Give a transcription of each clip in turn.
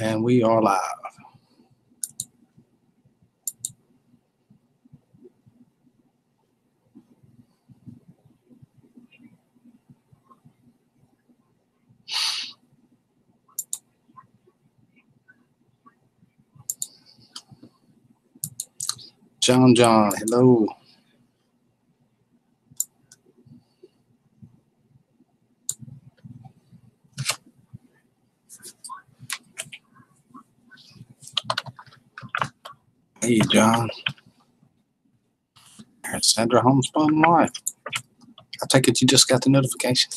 And we are live. John, hello. Hey, John. There's Sandra Homespun Live. I take it you just got the notification.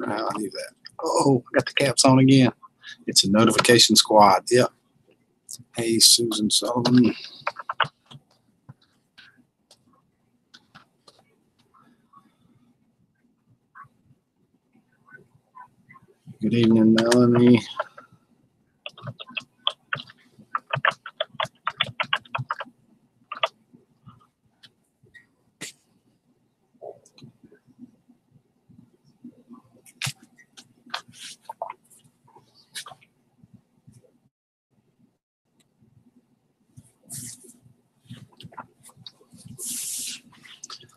I'll leave that. Oh, I got the caps on again. It's a notification squad. Yep. Hey, Susan Sullivan. Good evening, Melanie.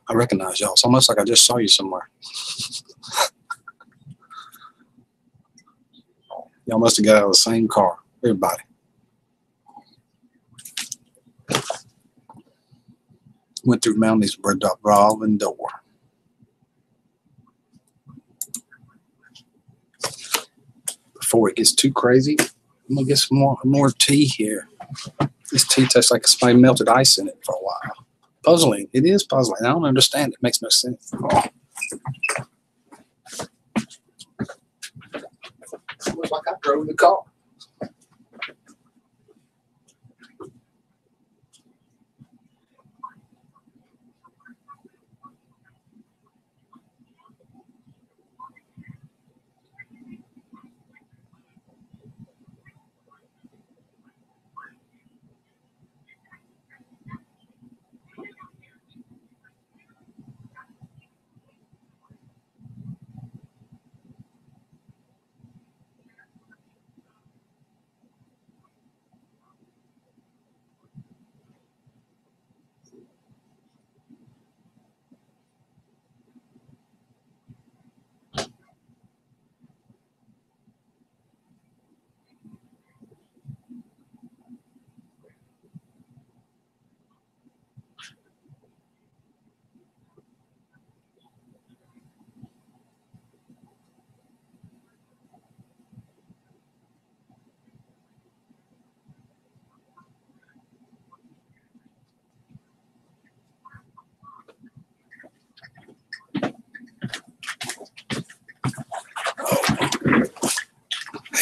I recognize y'all. It's almost like I just saw you somewhere. Y'all must have got out of the same car. Everybody. Went through Mounties revolving door. Before it gets too crazy, I'm gonna get some more tea here. This tea tastes like somebody melted ice in it for a while. Puzzling. It is puzzling. I don't understand. It makes no sense. Oh. Looks like I drove the car.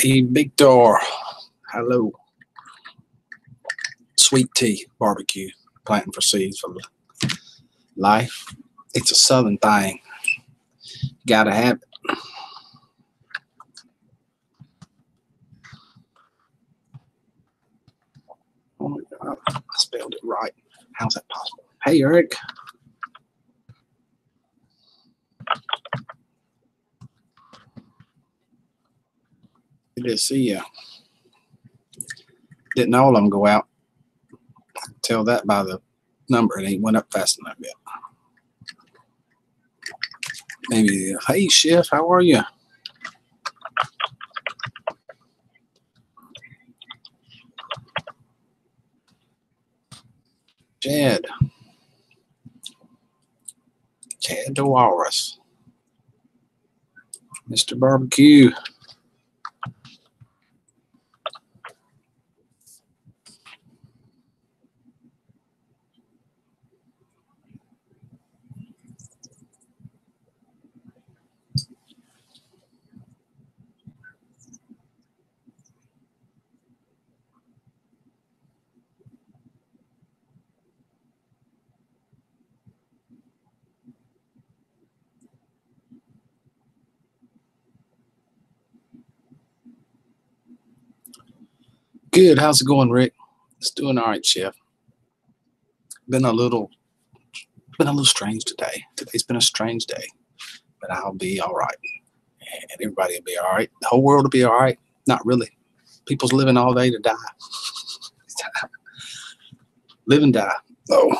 Hey, Victor. Hello. Sweet tea, barbecue, planting for seeds for life. It's a southern thing. Gotta have it. Oh my God, I spelled it right. How's that possible? Hey, Eric. Good to see you. Didn't all of them go out? I can tell that by the number. It ain't went up fast enough yet. Maybe. Hey, Chef, how are you? Chad Walrus. Mr. Barbecue. Good. How's it going, Rick? It's doing all right, Chef. Been a little strange today. Today's been a strange day, but I'll be all right. and everybody will be all right. The whole world will be all right. Not really. People's living all day to die. Live and die. Oh.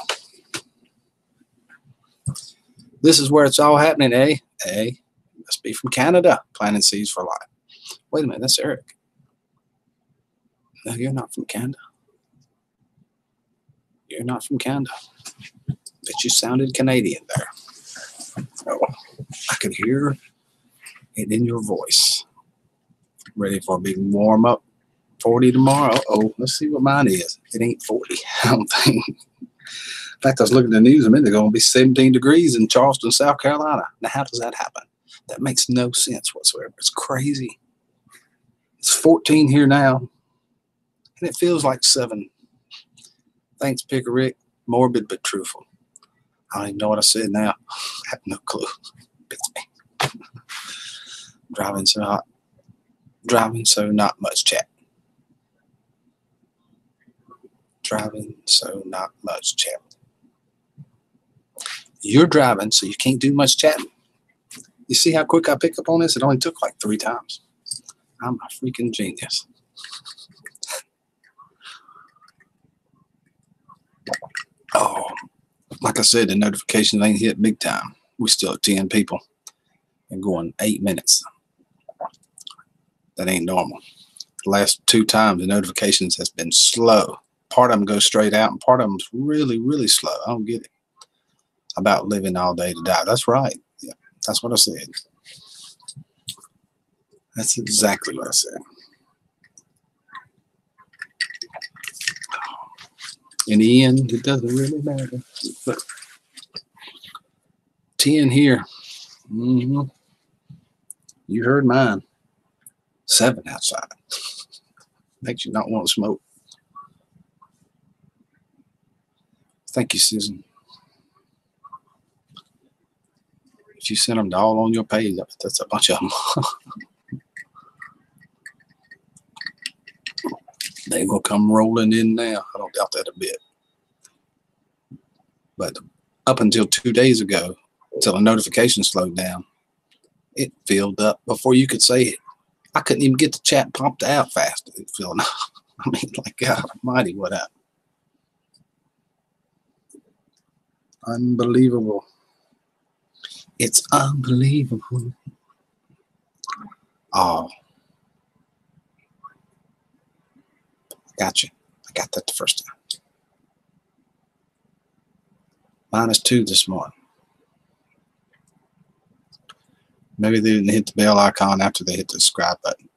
This is where it's all happening, eh? Eh? Must be from Canada. Planting seeds for life. Wait a minute, that's Eric. No, you're not from Canada. You're not from Canada. But you sounded Canadian there. Oh, I could hear it in your voice. Ready for a big warm up. 40 tomorrow. Oh, let's see what mine is. It ain't 40, I don't think. In fact, I was looking at the news a minute ago. It'll be 17 degrees in Charleston, South Carolina. Now, how does that happen? That makes no sense whatsoever. It's crazy. It's 14 here now, and it feels like 7. Thanks, Picker Rick. Morbid but truthful. I don't even know what I said now. I have no clue. Beats me. Driving so hot. Driving so not much chat. Driving so not much chat. You're driving, so you can't do much chatting. You see how quick I pick up on this? It only took like 3 times. I'm a freaking genius. Oh, like I said, the notifications ain't hit big time. We're still at 10 people and going 8 minutes. That ain't normal. The last 2 times, the notifications has been slow. Part of them go straight out, and part of them's really, really slow. I don't get it. About living all day to die. That's right. Yeah, that's what I said. That's exactly what I said. In the end, it doesn't really matter. But 10 here. Mm-hmm. You heard mine. 7 outside. Makes you not want to smoke. Thank you, Susan. If you send them all on your page, that's a bunch of them. They will come rolling in now. I don't doubt that a bit. But up until 2 days ago, until the notification slowed down, it filled up before you could say it. I couldn't even get the chat pumped out fast. It filled up. I mean, like, God almighty, what happened? Unbelievable. It's unbelievable. Oh. Gotcha. I got that the first time. -2 this morning. Maybe they didn't hit the bell icon after they hit the subscribe button.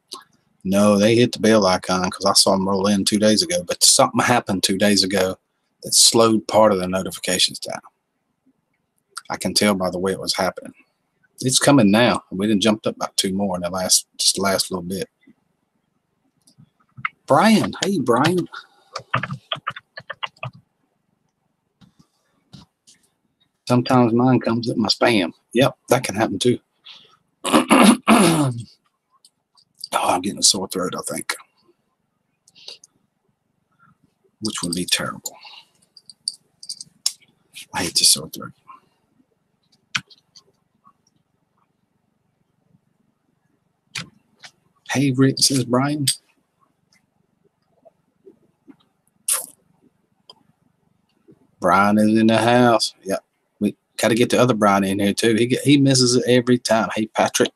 No, they hit the bell icon because I saw them roll in 2 days ago. But something happened 2 days ago that slowed part of the notifications down. I can tell by the way it was happening. It's coming now. We done jumped up about 2 more in the last little bit. Brian, hey Brian. Sometimes mine comes up my spam. Yep, that can happen too. Oh, I'm getting a sore throat, I think. Which would be terrible. I hate the sore throat. Hey, Rick, says Brian. Brian is in the house. Yep. We got to get the other Brian in here too. He misses it every time. Hey, Patrick.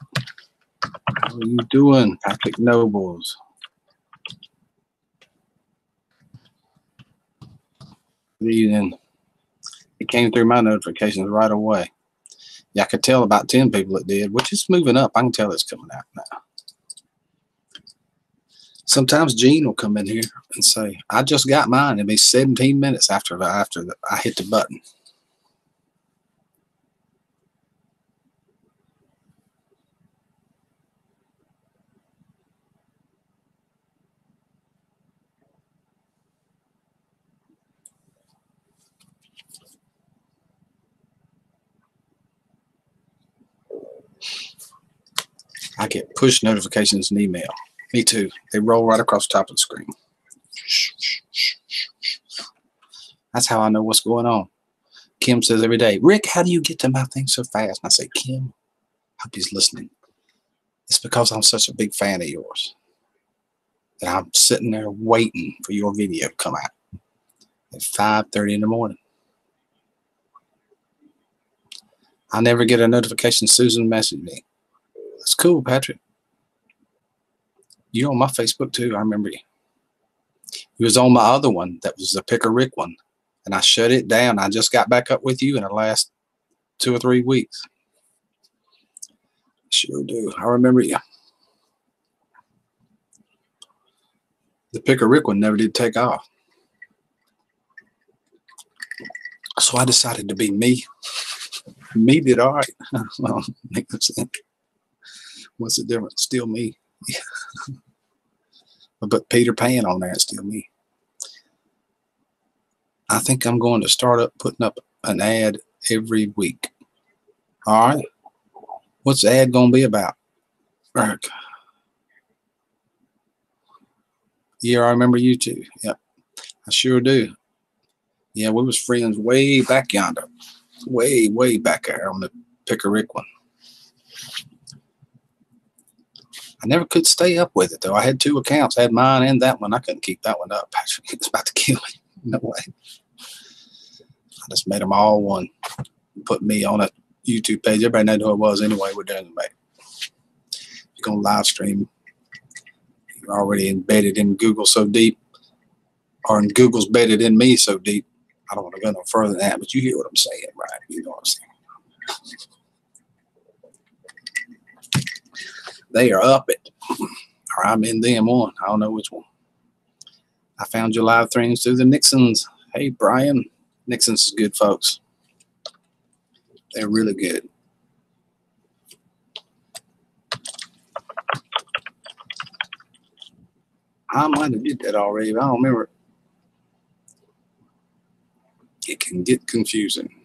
How are you doing, Patrick Nobles? Good evening. It came through my notifications right away. Yeah, I could tell about 10 people it did, which is moving up. I can tell it's coming out now. Sometimes Gene will come in here and say, I just got mine. It'll be 17 minutes after I hit the button. I get push notifications and email. Me too. They roll right across the top of the screen. That's how I know what's going on. Kim says every day, Rick, how do you get to my thing so fast? And I say, Kim, I hope he's listening. It's because I'm such a big fan of yours that I'm sitting there waiting for your video to come out at 5:30 in the morning. I never get a notification. Susan messaged me. That's cool, Patrick. You're on my Facebook too. I remember you. You was on my other one. That was the Picker Rick one. And I shut it down. I just got back up with you in the last 2 or 3 weeks. Sure do. I remember you. The Picker Rick one never did take off. So I decided to be me. Me did all right. Well, make no sense. What's the difference? Still me. I put Peter Pan on there. It's still me. I think I'm going to start up putting up an ad every week. All right. What's the ad going to be about? Eric. Yeah, I remember you too. Yep. I sure do. Yeah, we was friends way back yonder. Way back there on the Picker Rick one. I never could stay up with it, though. I had 2 accounts. I had mine and that one. I couldn't keep that one up. It's about to kill me. No way. I just made them all one. Put me on a YouTube page. Everybody knows who it was anyway. We're doing it. You're going to live stream. You're already embedded in Google so deep. Or in Google's bedded in me so deep. I don't want to go no further than that, but you hear what I'm saying, right? You know what I'm saying. They are up it. Or I'm in them one. I don't know which one. I found your live streams through the Nixons. Hey, Brian. Nixons is good, folks. They're really good. I might have did that already, but I don't remember. It can get confusing.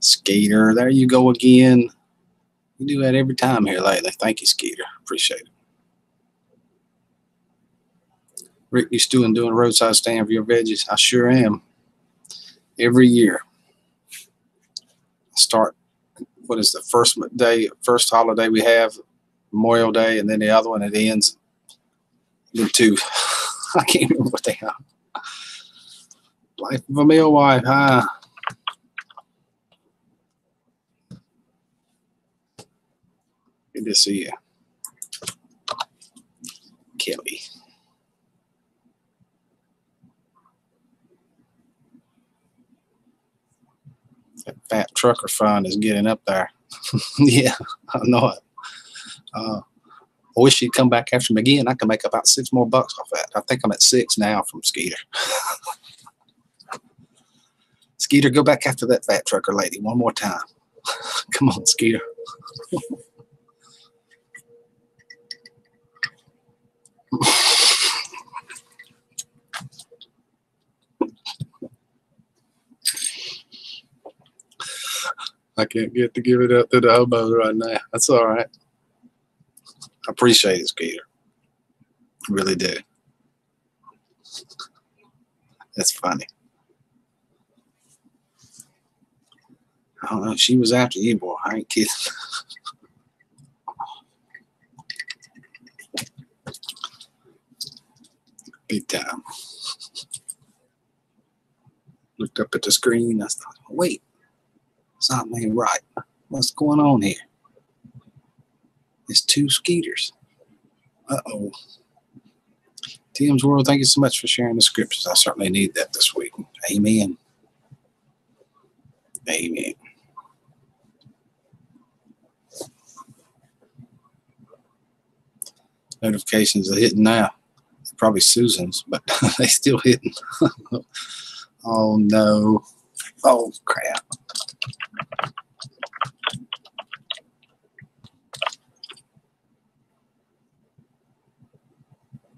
Skeeter, there you go again. You do that every time here lately. Thank you, Skeeter. Appreciate it. Rick, you still doing a roadside stand for your veggies? I sure am. Every year. Start, what is the first holiday we have? Memorial Day, and then the other one, it ends. Then 2. I can't remember what they are. Life of a Millwife, huh? Good to see you. Kelly. That fat trucker fund is getting up there. Yeah, I know it. I wish she'd come back after me again. I can make about $6 more off that. I think I'm at 6 now from Skeeter. Skeeter, go back after that fat trucker lady one more time. Come on, Skeeter. I can't get to give it up to the hobos right now. That's all right. I appreciate it, Skeeter. I really do. That's funny. I don't know. She was after you, boy. I ain't kidding. Big time. Looked up at the screen. I thought, wait, something ain't right. What's going on here? It's 2 Skeeters. Uh-oh. Tim's World, thank you so much for sharing the scriptures. I certainly need that this week. Amen. Amen. Notifications are hitting now. Probably Susan's, but they still hitting. Oh, no. Oh, crap.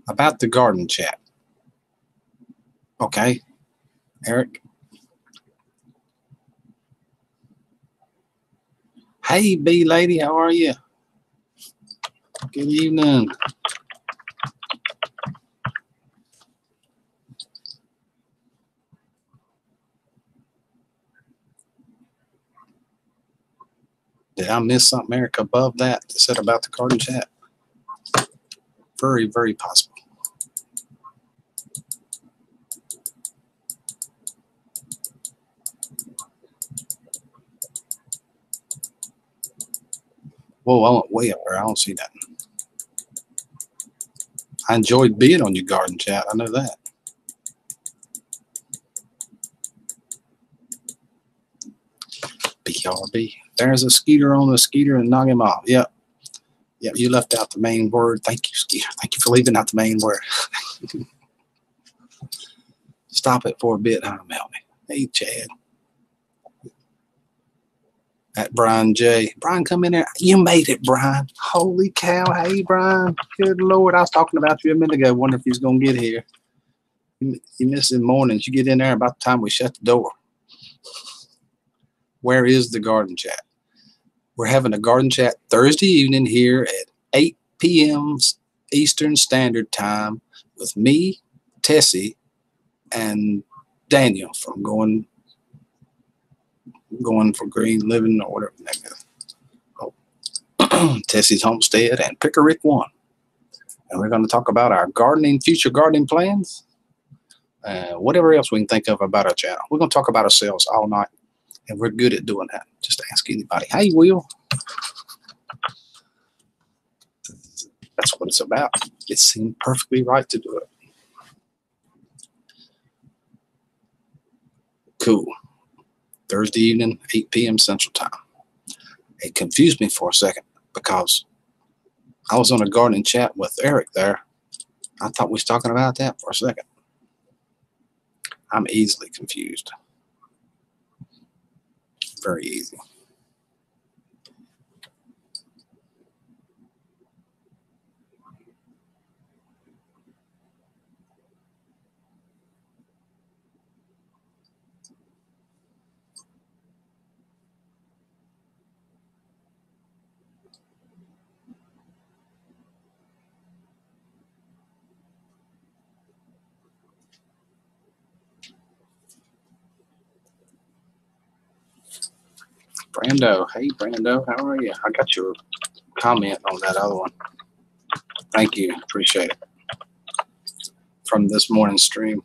About the garden chat. Okay. Eric. Hey, B lady, how are you? Good evening. Did I miss something, Eric, above that said about the garden chat? Very, very possible. Whoa, I went way up there. I don't see nothing. I enjoyed being on your garden chat. I know that. BRB. There's a Skeeter on the Skeeter and knock him off. Yep. Yep, you left out the main word. Thank you, Skeeter. Thank you for leaving out the main word. Stop it for a bit, huh, Melanie? Hey, Chad. At Brian J. Brian, come in there. You made it, Brian. Holy cow. Hey, Brian. Good Lord. I was talking about you a minute ago. Wonder if he's going to get here. You miss the mornings. You get in there about the time we shut the door. Where is the garden chat? We're having a garden chat Thursday evening here at 8 p.m. Eastern Standard Time with me, Tessie, and Daniel from going for green living or whatever. Oh. Tessie's Homestead and Pickerick One. And we're going to talk about our future gardening plans, whatever else we can think of about our channel. We're going to talk about ourselves all night, and we're good at doing that. Just ask anybody. Hey, Will. That's what it's about. It seemed perfectly right to do it. Cool. Thursday evening, 8 p.m. Central Time. It confused me for a second because I was on a gardening chat with Eric there. I thought we was talking about that for a second. I'm easily confused. Very easy. Brando. Hey, Brando. How are you? I got your comment on that other one. Thank you. Appreciate it. From this morning's stream.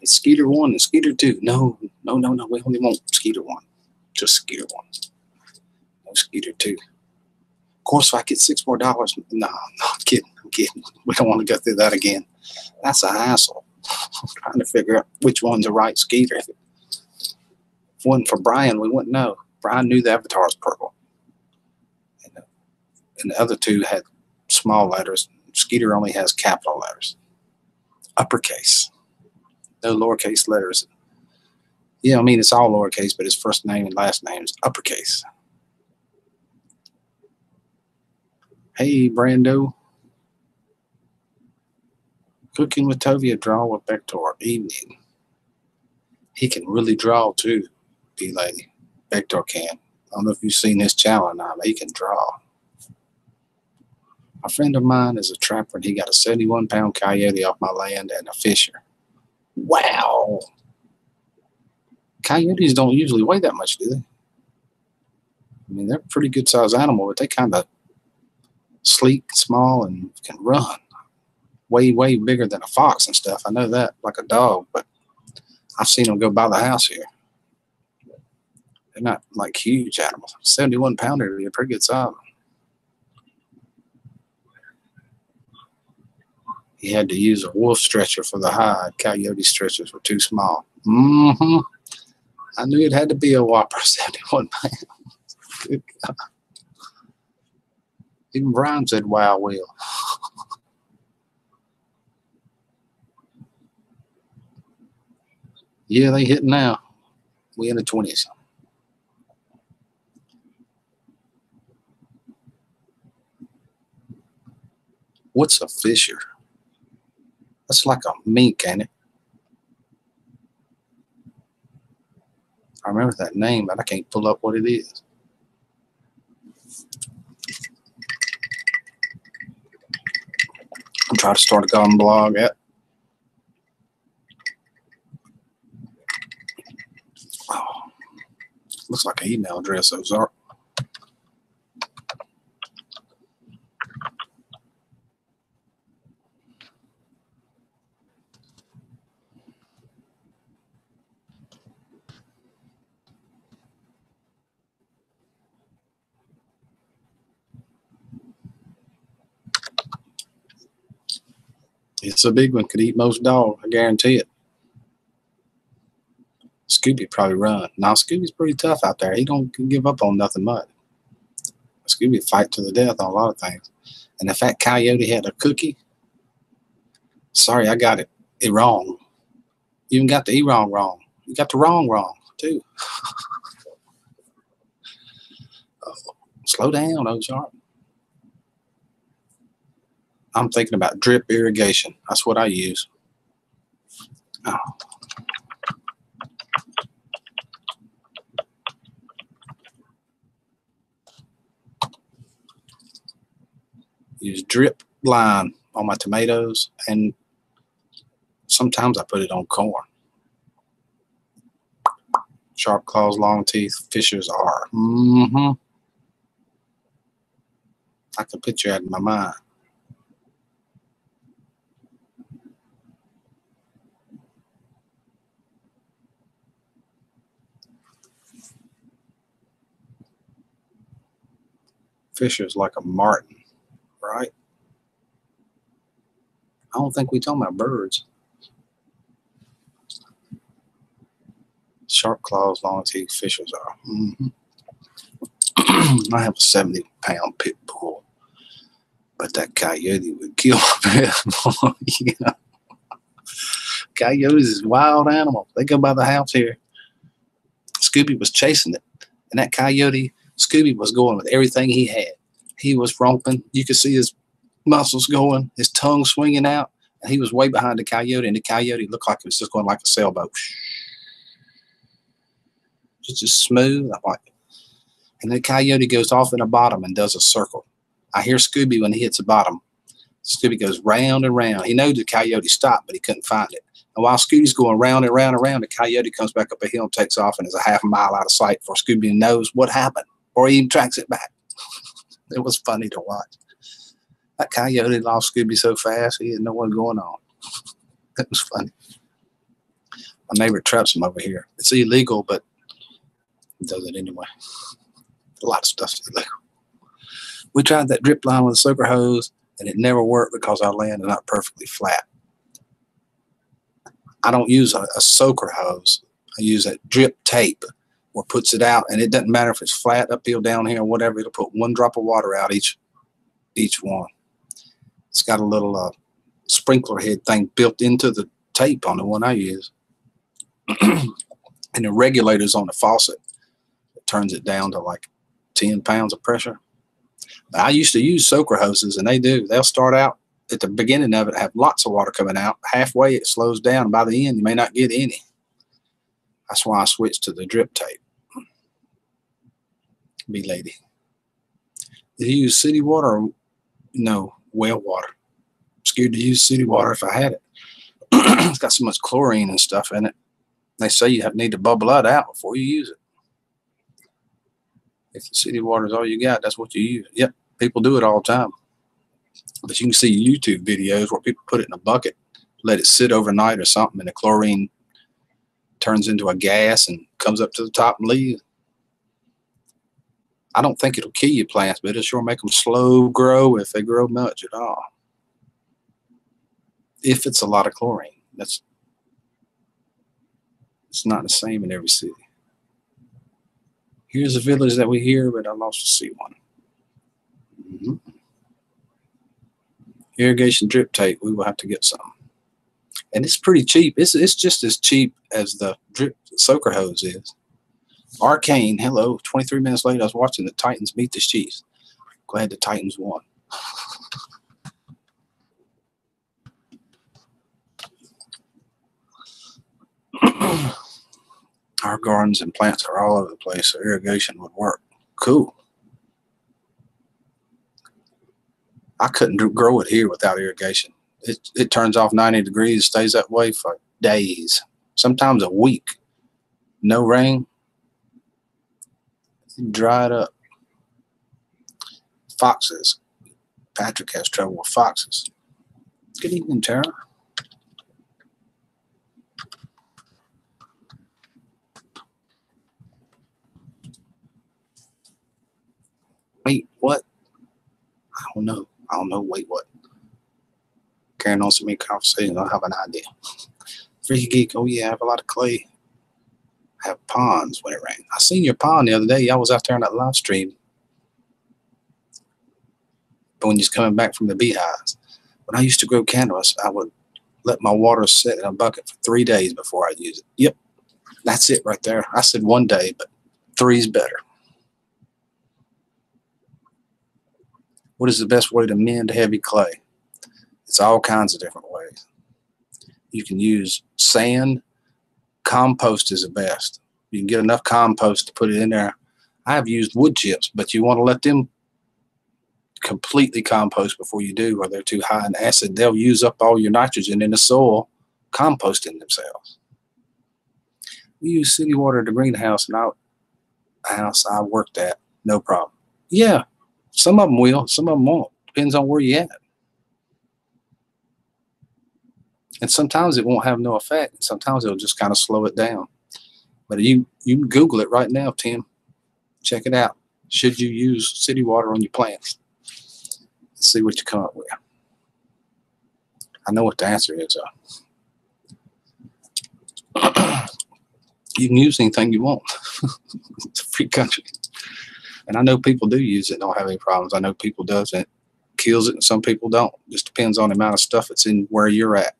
It's Skeeter 1 and Skeeter 2. No. We only want Skeeter 1. Just Skeeter 1. No Skeeter 2. Of course, if I get $6 more, no, I'm kidding. We don't want to go through that again. That's a hassle. Trying to figure out which one's the right Skeeter. If it wasn't for Brian, we wouldn't know. Brian knew the avatar was purple. And the other two had small letters. Skeeter only has capital letters. Uppercase. No lowercase letters. Yeah, I mean, it's all lowercase, but his first name and last name is uppercase. Hey, Brando. Cooking with Tovia, draw with Vector. Evening. He can really draw too, B-Lady. Vector can. I don't know if you've seen his channel or not, but he can draw. A friend of mine is a trapper, and he got a 71-pound coyote off my land and a fisher. Wow. Coyotes don't usually weigh that much, do they? I mean, they're a pretty good-sized animal, but they kind of sleek, small, and can run. Way, way bigger than a fox and stuff. I know that, like a dog, but I've seen them go by the house here. They're not like huge animals. 71-pounder, they're pretty good size. He had to use a wolf stretcher for the hide. Coyote stretchers were too small. I knew it had to be a whopper, 71 pounds. Good God. Even Brian said, wow, Will. Yeah, they hitting now. We in the 20s. What's a fisher? That's like a mink, ain't it? I remember that name, but I can't pull up what it is. I'm trying to start a garden blog at. Oh, looks like an email address, Ozark. It's a big one. Could eat most dog. I guarantee it. Scooby probably run. Now Scooby's pretty tough out there. He don't give up on nothing much. Scooby fight to the death on a lot of things. And if that coyote had a cookie, sorry, I got it wrong. You even got the wrong. You got the wrong too. Slow down, Ozark. I'm thinking about drip irrigation. That's what I use. Oh. Use drip line on my tomatoes, and sometimes I put it on corn. Sharp claws, long teeth, fishers are. I can picture that in my mind. Fisher's like a martin, right? I don't think we talking about birds. Sharp claws, long teeth, fishers are. I have a 70-pound pit bull, but that coyote would kill me. You know? Coyotes is wild animals. They go by the house here. Scooby was chasing it, and that coyote, Scooby was going with everything he had. He was romping. You could see his muscles going, his tongue swinging out, and he was way behind the coyote, and the coyote looked like it was just going like a sailboat. Just smooth. I'm like, and the coyote goes off in the bottom and does a circle. I hear Scooby when he hits the bottom. Scooby goes round and round. He knows the coyote stopped, but he couldn't find it. And while Scooby's going round and round and round, the coyote comes back up a hill and takes off and is a half a mile out of sight before Scooby knows what happened, or he even tracks it back. It was funny to watch. That coyote lost Scooby so fast, he didn't know what was going on. It was funny. My neighbor traps him over here. It's illegal, but he does it anyway. A lot of stuff's illegal. We tried that drip line with a soaker hose, and it never worked because our land is not perfectly flat. I don't use a soaker hose. I use a drip tape where it puts it out, and it doesn't matter if it's flat, uphill, downhill, whatever. It'll put one drop of water out each one. It's got a little sprinkler head thing built into the tape on the one I use. And the regulators on the faucet, it turns it down to like 10 pounds of pressure. I used to use soaker hoses, and they'll start out at the beginning of it, have lots of water coming out. Halfway, it slows down. And by the end, you may not get any. That's why I switched to the drip tape. Be lady. Did you use city water or no, well water? I'm scared to use city water if I had it. It's got so much chlorine and stuff in it. They say you need to bubble that out before you use it. If the city water is all you got, that's what you use. Yep, people do it all the time. But you can see YouTube videos where people put it in a bucket, let it sit overnight or something, and the chlorine turns into a gas and comes up to the top and leaves. I don't think it'll kill your plants, but it'll sure make them slow grow if they grow much at all. If it's a lot of chlorine, it's not the same in every city. Here's a village that we hear, but I lost to see one. Irrigation drip tape. We will have to get some, and it's pretty cheap. It's just as cheap as the drip soaker hose is. Arcane, hello. 23 minutes later, I was watching the Titans beat the Chiefs. Glad the Titans won. Our gardens and plants are all over the place, so irrigation would work. Cool. I couldn't grow it here without irrigation. It turns off 90 degrees, stays that way for days, sometimes a week. No rain. Dried up. Foxes. Patrick has trouble with foxes. Good evening, Tara. Wait, what? I don't know. Wait, what? carrying on so many conversations. I don't have an idea. Freaky Geek, oh yeah, I have a lot of clay. I have ponds when it rains. I seen your pond the other day. I was out there on that live stream. But when you're coming back from the beehives. When I used to grow cannabis, I would let my water sit in a bucket for 3 days before I use it. Yep, that's it right there. I said 1 day, but 3's better. What is the best way to mend heavy clay? It's all kinds of different ways. You can use sand. Compost is the best. You can get enough compost to put it in there. I have used wood chips, but you want to let them completely compost before you do, or they're too high in acid. They'll use up all your nitrogen in the soil, composting themselves. We use city water at the greenhouse and our house I worked at, no problem. Yeah, some of them will, some of them won't. Depends on where you're at. And sometimes it won't have no effect. Sometimes it'll just kind of slow it down. But you can Google it right now, Tim. Check it out. Should you use city water on your plants? Let's see what you come up with. I know what the answer is. You can use anything you want. It's a free country. And I know people do use it and don't have any problems. I know people does and it kills it and some people don't. Just depends on the amount of stuff that's in where you're at.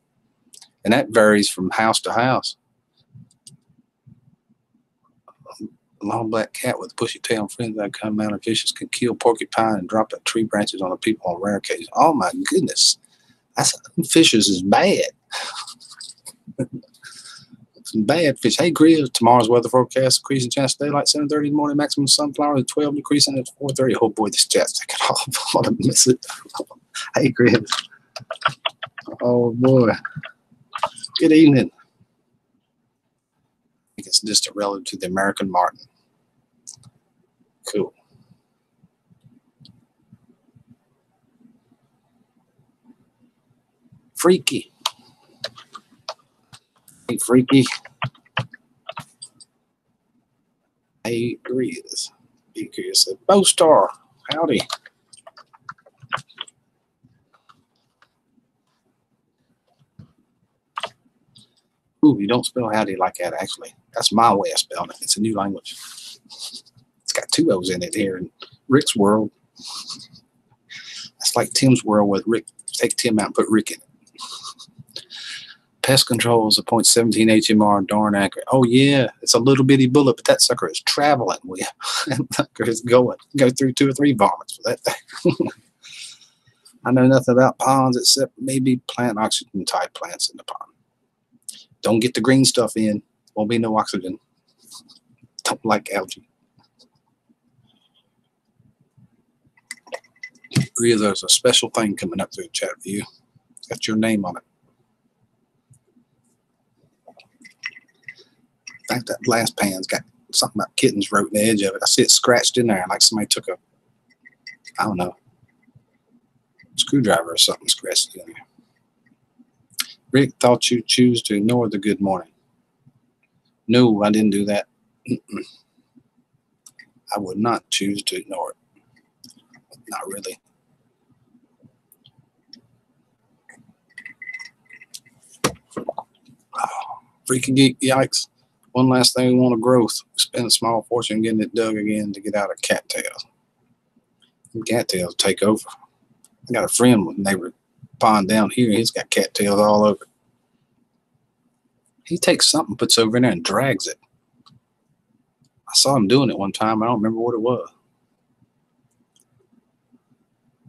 And that varies from house to house. A long black cat with a bushy tail and friends that come out of vicious can kill porcupine and drop tree branches on the people on rare occasions. Oh my goodness. Fishes is bad. Some bad fish. Hey, Grizz, tomorrow's weather forecast, increasing chance of daylight, 7:30 in the morning, maximum sunflower at 12, decreasing at 4:30. Oh boy, this chat's taking off. I want to miss it. Hey, Grizz. Oh boy. Good evening. I think it's just a relative to the American martin. Cool. Freaky. Hey, Freaky. Hey, Grizz. Hey, Grizz said, Bowstar. Howdy. Ooh, you don't spell howdy like that, actually. That's my way of spelling it. It's a new language. It's got 2 O's in it here in Rick's world. That's like Tim's world with Rick. Take Tim out and put Rick in it. Pest control is a .17 HMR, darn accurate. Oh, yeah, it's a little bitty bullet, but that sucker is traveling with you. That sucker is going. Go through 2 or 3 varmints for that thing. I know nothing about ponds except maybe plant oxygen type plants in the pond. Don't get the green stuff in. Won't be no oxygen. Don't like algae. Really, there's a special thing coming up through the chat view. Got your name on it. In fact, that last pan's got something about kittens wrote in the edge of it. I see it scratched in there like somebody took a, I don't know, screwdriver or something scratched in there. Rick thought you'd choose to ignore the good morning. No, I didn't do that. I would not choose to ignore it. Not really. Oh, freaking geek, yikes. One last thing we want to growth. Spend a small fortune getting it dug again to get out of cattails. Cattails take over. I got a friend with a neighbor pond down here. He's got cattails all over. He takes something, puts over in there and drags it. I saw him doing it one time. I don't remember what it was.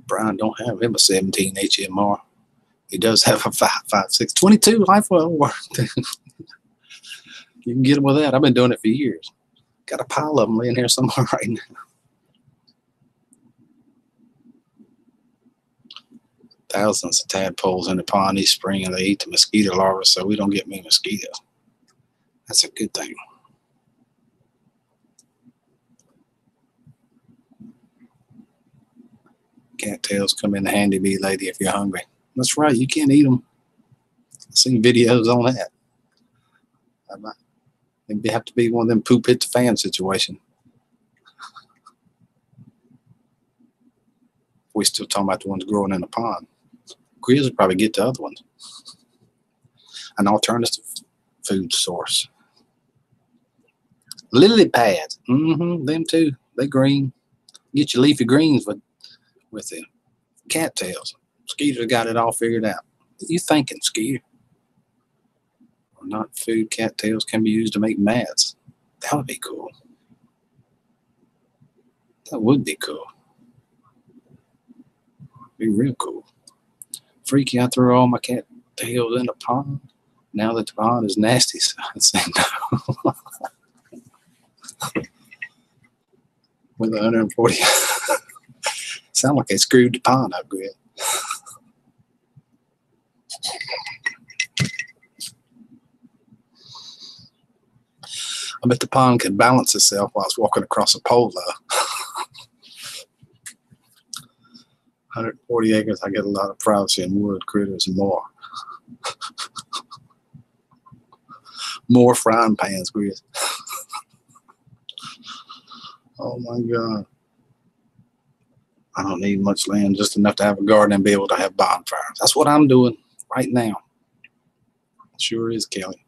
Brian don't have him a 17 HMR. He does have a 5.56, 22 life well worth. You can get him with that. I've been doing it for years. Got a pile of them laying here somewhere right now. Thousands of tadpoles in the pond each spring, and they eat the mosquito larvae, so we don't get many mosquitoes. That's a good thing. Cattails come in handy, bee lady, if you're hungry. That's right, you can't eat them. I've seen videos on that. Maybe have to be one of them poop hit the fan situation. We still talking about the ones growing in the pond. Of Grizz would probably get the other ones. An alternative food source. Lily pads. Them too. They green. Get your leafy greens with them. Cattails. Skeeter got it all figured out. What you thinking, Skeeter? Or not food cattails can be used to make mats. That would be cool. That would be cool. Be real cool. Freaky, I threw all my cattails in the pond. Now that the pond is nasty, so I'd say no. With 140. Sound like they screwed the pond up good. I bet the pond can balance itself while it's walking across a pole, though. 140 acres, I get a lot of privacy and wood, critters, and more. More frying pans, Grizz. Oh my God. I don't need much land, just enough to have a garden and be able to have bonfires. That's what I'm doing right now. Sure is, Kelly.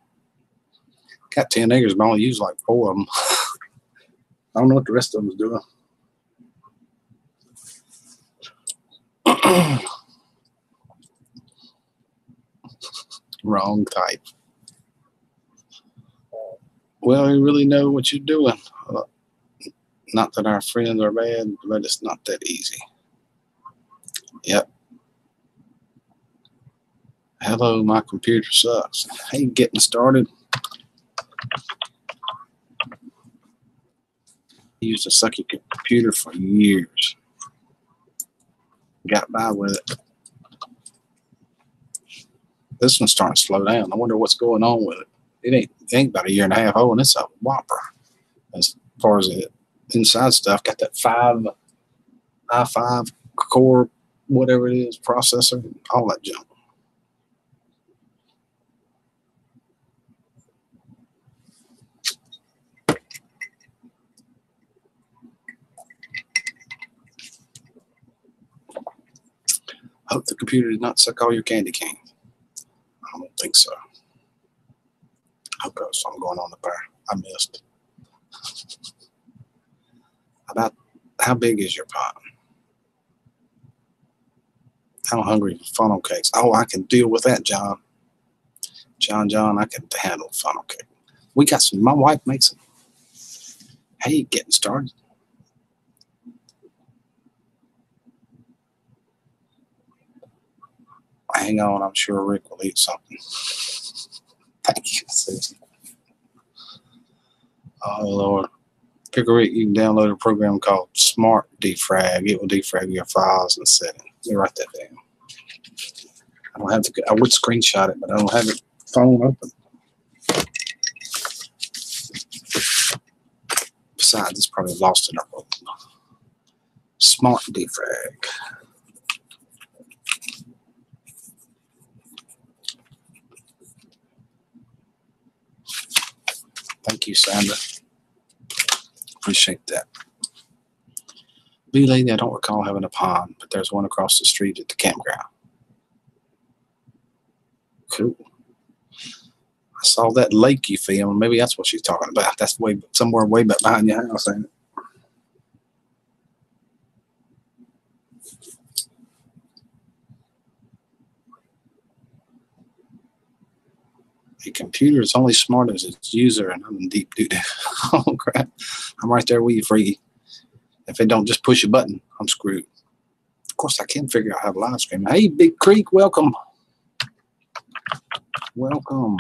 Got 10 acres, but I only use like 4 of them. I don't know what the rest of them is doing. Wrong type. Well, you really know what you're doing. Not that our friends are bad, but it's not that easy. Yep. Hello, my computer sucks. Hey, getting started. I used to suck your computer for years. Got by with it. This one's starting to slow down. I wonder what's going on with it. It ain't about a year and a half old, and it's a whopper. As far as the inside stuff, got that i5 core, whatever it is, processor, all that junk. Hope the computer did not suck all your candy canes. I don't think so. I've got something going on up there I missed. About how big is your pot? How hungry for funnel cakes? Oh, I can deal with that, John. John, I can handle funnel cake. We got some. My wife makes them. Hey, getting started. Hang on, I'm sure Rick will eat something. Thank you, Susan. Oh, Lord. Pick a Rick, you can download a program called Smart Defrag. It will defrag your files and settings. Let me write that down. I don't have to. I would screenshot it, but I don't have it phone open. Besides, it's probably lost in our book. Smart Defrag. Thank you, Sandra. Appreciate that. Bee Lady, I don't recall having a pond, but there's one across the street at the campground. Cool. I saw that lake you filmed. Maybe that's what she's talking about. That's somewhere way back behind your house, ain't it? A computer is only smart as its user, and I'm in deep doo-doo. Oh, crap. I'm right there with you, Freaky. If it don't just push a button, I'm screwed. Of course, I can figure out how to live stream. Hey, Big Creek, welcome. Welcome.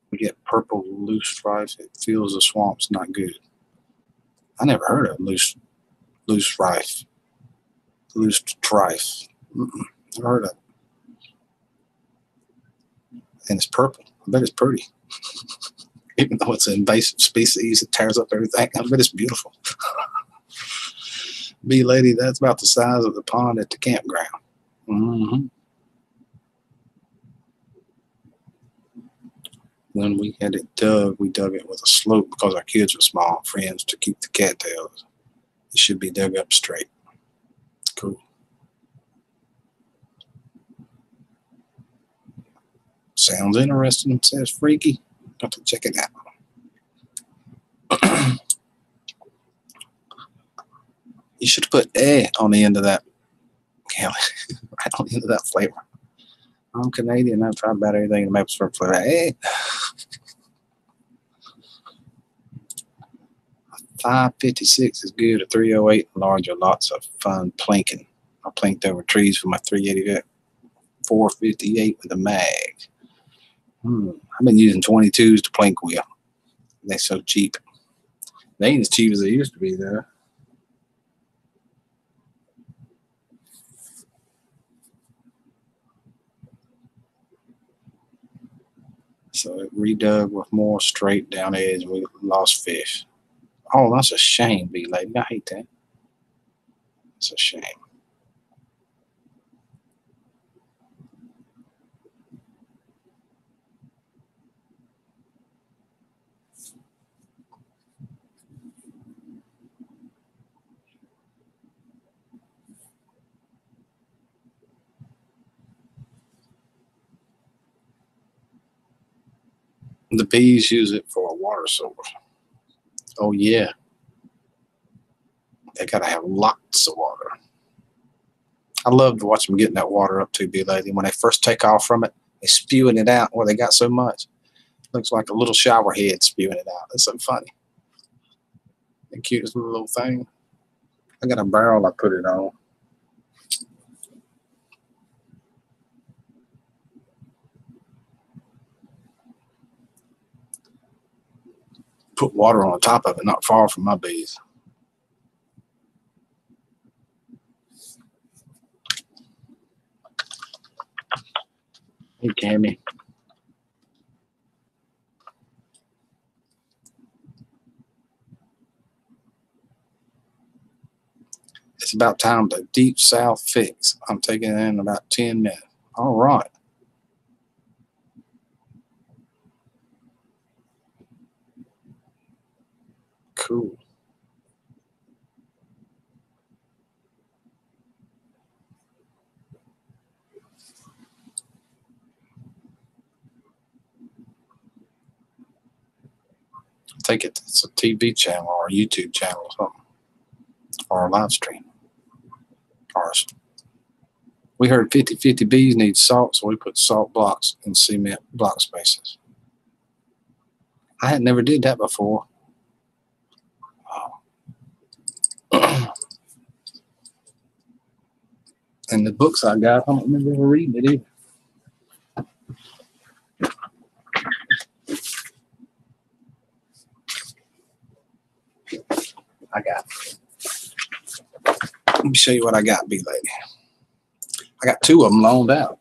We get purple loose rife. It feels the swamp's not good. I never heard of loose rife. Loose trife. Never heard of it. And it's purple. I bet it's pretty. Even though it's an invasive species, it tears up everything. I bet it's beautiful. Bee Lady, that's about the size of the pond at the campground. When we had it dug, we dug it with a slope because our kids were small friends to keep the cattails. It should be dug up straight. Cool. Sounds interesting, says Freaky. Got to check it out. You should put on the end of that. Yeah, right on the end of that flavor. I'm Canadian. I've tried about everything in the maple syrup flavor. 556 is good. A 308 larger, lots of fun plinking. I plinked over trees for my 380. 458 with a mag. I've been using 22s to plink with. They're so cheap. They ain't as cheap as they used to be, though. So it redug with more straight down edge. We lost fish. Oh, that's a shame, B lady. I hate that. It's a shame. The bees use it for a water source. Oh, yeah. They got to have lots of water. I love to watch them getting that water up to, B lady. When they first take off from it, they spewing it out where they got so much. Looks like a little shower head spewing it out. It's so funny. The cutest little thing. I got a barrel I put it on. Put water on top of it, not far from my bees. Hey, Cammy. It's about time to deep south fix. I'm taking it in about 10 minutes. All right. Cool. Take it. It's a TV channel or a YouTube channel or something. Or a live stream. We heard 50-50 bees need salt, so we put salt blocks in cement block spaces. I had never did that before. And the books I got, I don't remember ever reading it either. Let me show you what I got, B lady. I got 2 of them loaned out.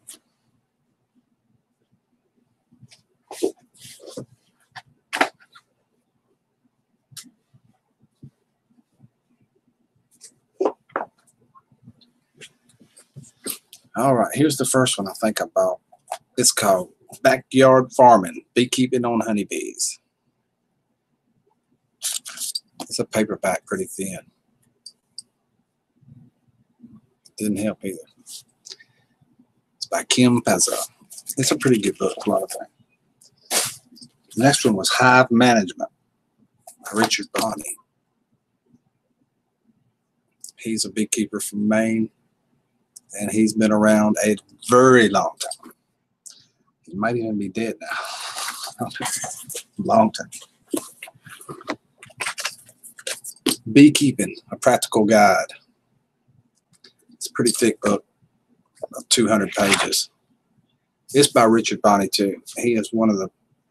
All right, here's the first one I think I bought. It's called Backyard Farming, Beekeeping on Honeybees. It's a paperback, pretty thin. Didn't help either. It's by Kim Pezza. It's a pretty good book, a lot of things. The next one was Hive Management by Richard Bonney. He's a beekeeper from Maine, and he's been around a very long time. He might even be dead now. Long time. Beekeeping, a practical guide. It's a pretty thick book, about 200 pages. It's by Richard Bonney too. He is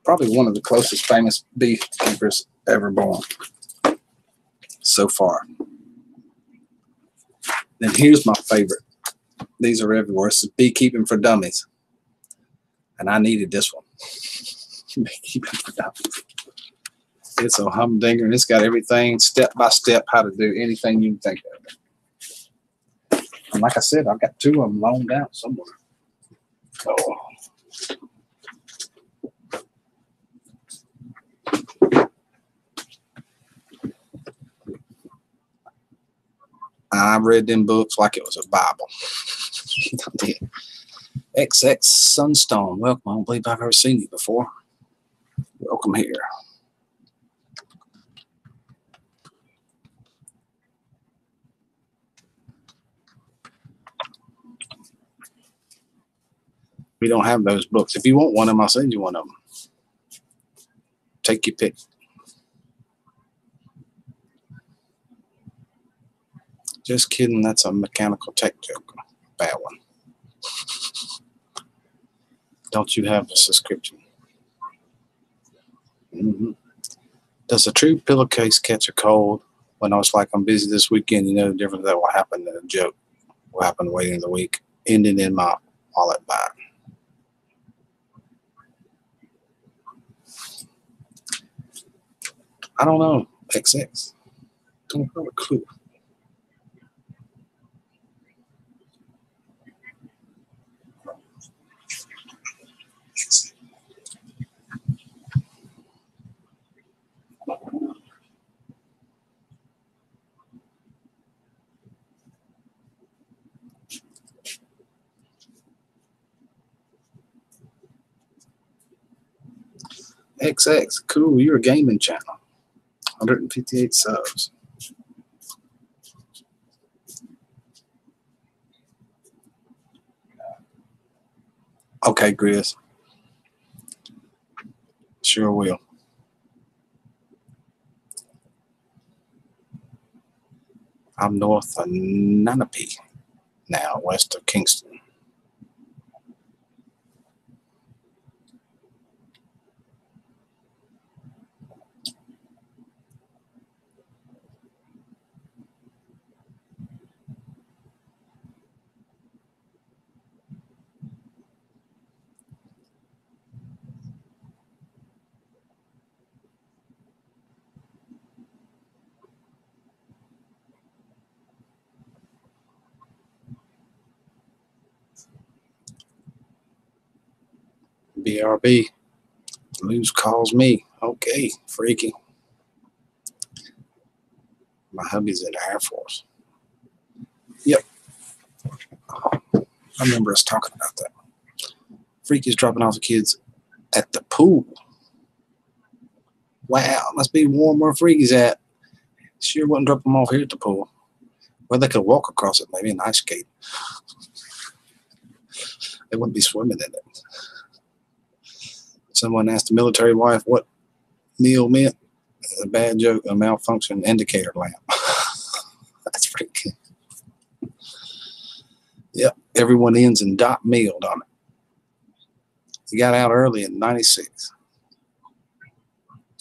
probably one of the closest famous beekeepers ever born so far. Then here's my favorite. These are everywhere. This is Beekeeping for Dummies. And I needed this one. Beekeeping for Dummies. It's a humdinger, and it's got everything step by step how to do anything you can think of. And like I said, I've got 2 of them loaned out somewhere. Oh. I read them books like it was a Bible. I did. XX Sunstone, welcome. I don't believe I've ever seen you before. Welcome here. We don't have those books. If you want one of them, I'll send you one of them. Take your pick. Just kidding. That's a mechanical tech joke. Bad one. Don't you have a subscription? Mm-hmm. Does a true pillowcase catch a cold? When I was like, I'm busy this weekend, you know the difference that what happened in a joke. What happened waiting the week, ending in my wallet bag. I don't know. XX. Don't have a clue. XX, cool. You're a gaming channel. 158 subs. Okay, Grizz. Sure will. I'm north of Nanape now, west of Kingston. BRB. Lose calls me. Okay, freaky. My hubby's in the Air Force. Yep. I remember us talking about that. Freaky's dropping off the kids at the pool. Wow, must be warm where Freaky's at. Sure wouldn't drop them off here at the pool. Well, they could walk across it, maybe an ice skate. They wouldn't be swimming in it. Someone asked the military wife what meal meant. A bad joke, a malfunction indicator lamp. That's pretty good. Yep, everyone ends in dot meal on it. He got out early in 96.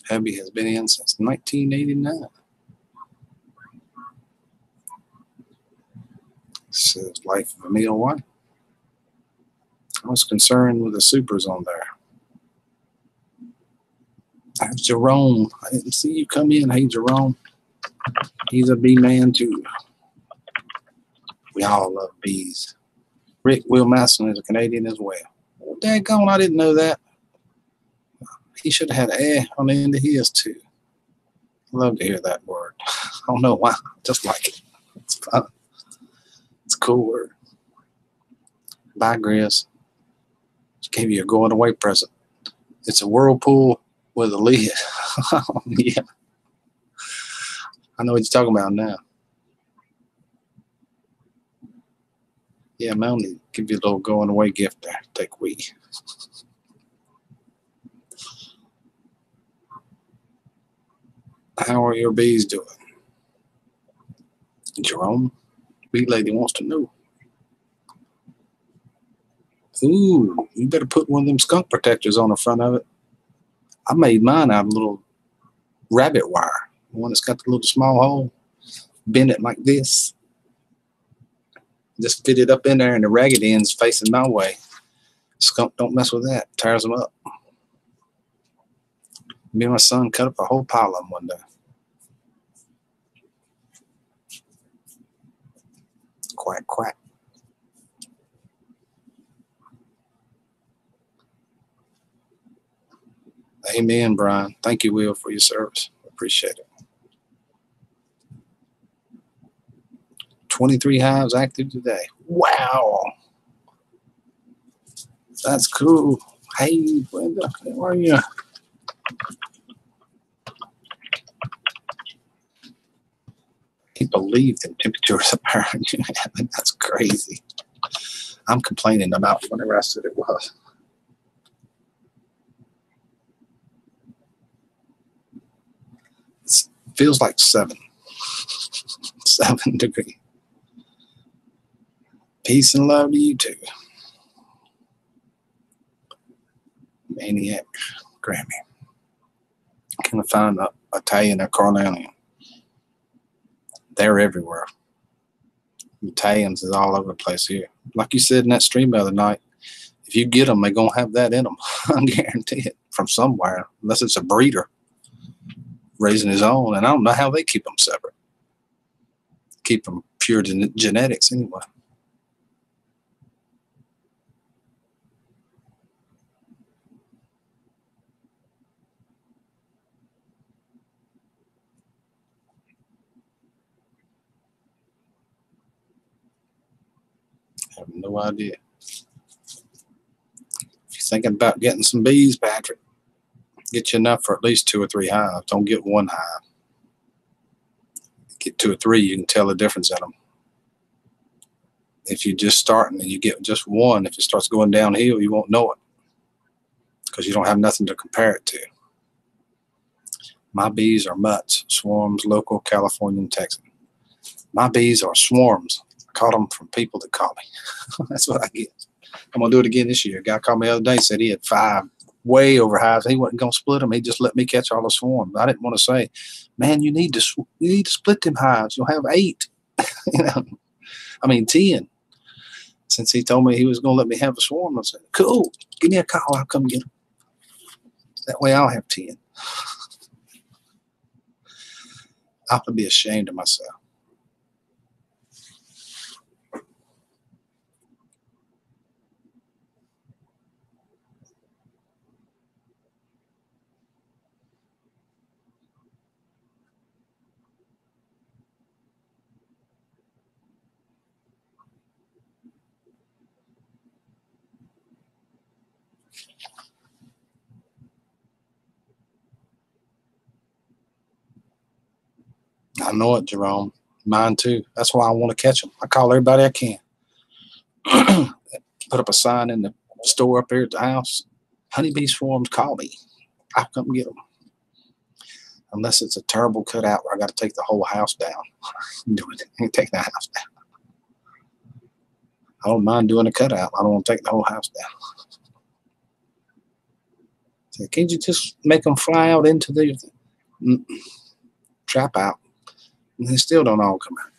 Hubby has been in since 1989. Says life of a meal wife. I was concerned with the supers on there. That's Jerome. I didn't see you come in. Hey, Jerome. He's a bee man, too. We all love bees. Rick Will Masson is a Canadian as well. Well, daggone, I didn't know that. He should have had an on the end of his, too. I love to hear that word. I don't know why. I just like it. It's fun. It's a cool word. Bye, Grizz. Just gave you a going away present. It's a whirlpool with a lid. Yeah. I know what you're talking about now. Yeah, I'm only give you a little going away gift there. Take a week. How are your bees doing? Jerome, bee lady wants to know. Ooh, you better put one of them skunk protectors on the front of it. I made mine out of little rabbit wire. The one that's got the little small hole. Bend it like this. Just fit it up in there and the ragged end's facing my way. Skunk don't mess with that. Tears them up. Me and my son cut up a whole pile of them one day. Quack, quack. Amen, Brian. Thank you, Will, for your service. Appreciate it. 23 hives active today. Wow. That's cool. Hey, Brenda, how are you? Can't believe the temperatures apparently. That's crazy. I'm complaining about whatever I said it was. It feels like 7 degrees. Peace and love to you too. Maniac Grammy. Can I find an Italian or Carolinian? They're everywhere. Italians is all over the place here. Like you said in that stream the other night, if you get them, they're going to have that in them. I guarantee it. From somewhere, unless it's a breeder raising his own. And I don't know how they keep them separate. Keep them pure genetics anyway. I have no idea. If you're thinking about getting some bees, Patrick, get you enough for at least 2 or 3 hives. Don't get 1 hive. Get 2 or 3, you can tell the difference in them. If you're just starting and you get just 1, if it starts going downhill, you won't know it because you don't have nothing to compare it to. My bees are mutts, swarms, local, Californian, Texan. My bees are swarms. I caught them from people that caught me. That's what I get. I'm going to do it again this year. A guy called me the other day, said he had 5 way over hives. He wasn't going to split them. He just let me catch all the swarms. I didn't want to say, man, you need to split them hives. You'll have 8. 10. Since he told me he was going to let me have a swarm, I said, cool, give me a call. I'll come get them. That way I'll have 10. I have to be ashamed of myself. I know it, Jerome. Mine too. That's why I want to catch them. I call everybody I can. Put up a sign in the store up here at the house. Honeybee swarms, call me. I'll come get them. Unless it's a terrible cutout where I got to take the whole house down. Do it. Take the house down. I don't mind doing a cutout. I don't want to take the whole house down. So can't you just make them fly out into the trap out? And they still don't all come out.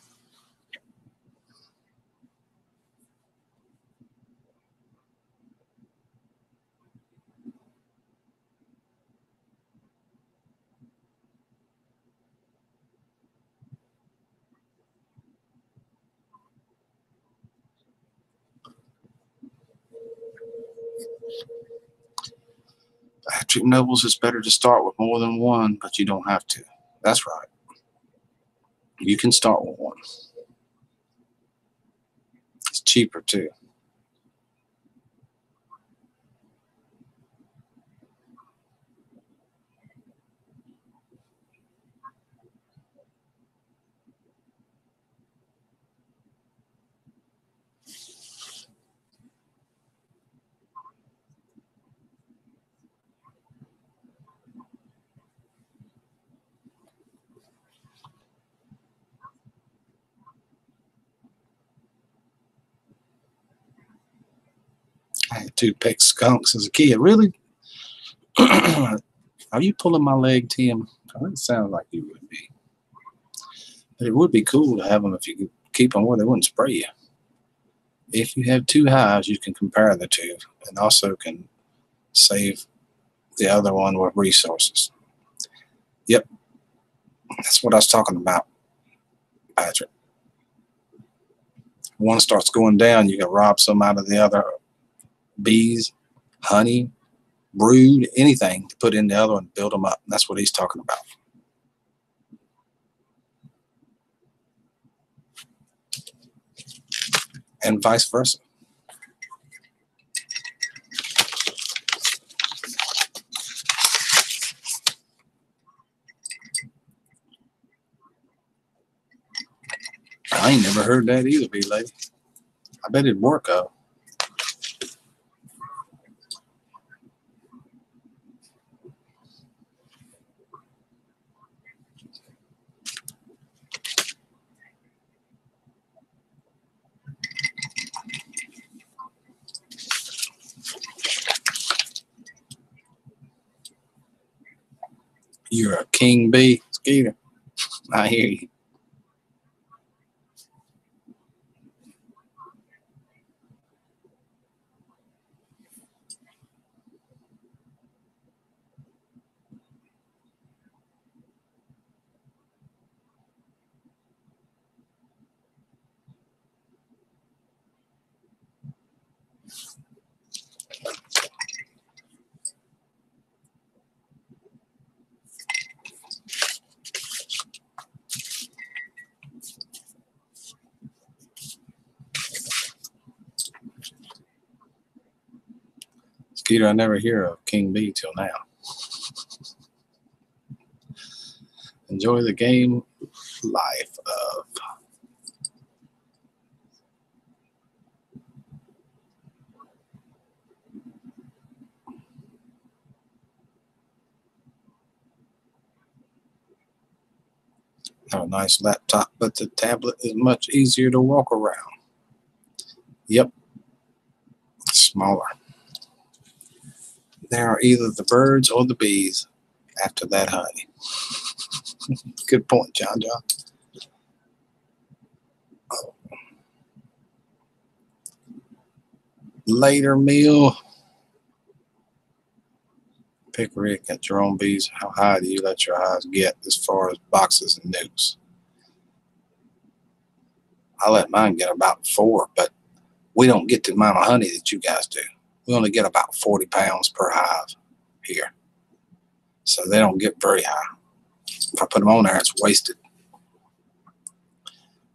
Patrick Nobles, it's better to start with more than 1, but you don't have to. That's right. You can start with 1. It's cheaper too. I had 2 pet skunks as a kid. Really? Are you pulling my leg, Tim? It sounds like you would be. But it would be cool to have them if you could keep them where they wouldn't spray you. If you have 2 hives, you can compare the 2 and also can save the other one with resources. Yep. That's what I was talking about, Patrick. One starts going down, you can rob some out of the other. Bees, honey, brood, anything to put in the other one, build them up. And that's what he's talking about. and vice versa. I ain't never heard that either, B-Lady. I bet it'd work out. You're a king bee, Skeeter. I hear you. Skeeter, I never hear of king bee till now. Enjoy the game life of. Have a nice laptop, but the tablet is much easier to walk around. Yep. Smaller. There are either the birds or the bees after that honey. Good point, John. Oh. Later meal. Pick Rick at your own bees. How high do you let your eyes get as far as boxes and nukes? I let mine get about 4, but we don't get the amount of honey that you guys do. We only get about 40 pounds per hive here. So they don't get very high. If I put them on there, it's wasted.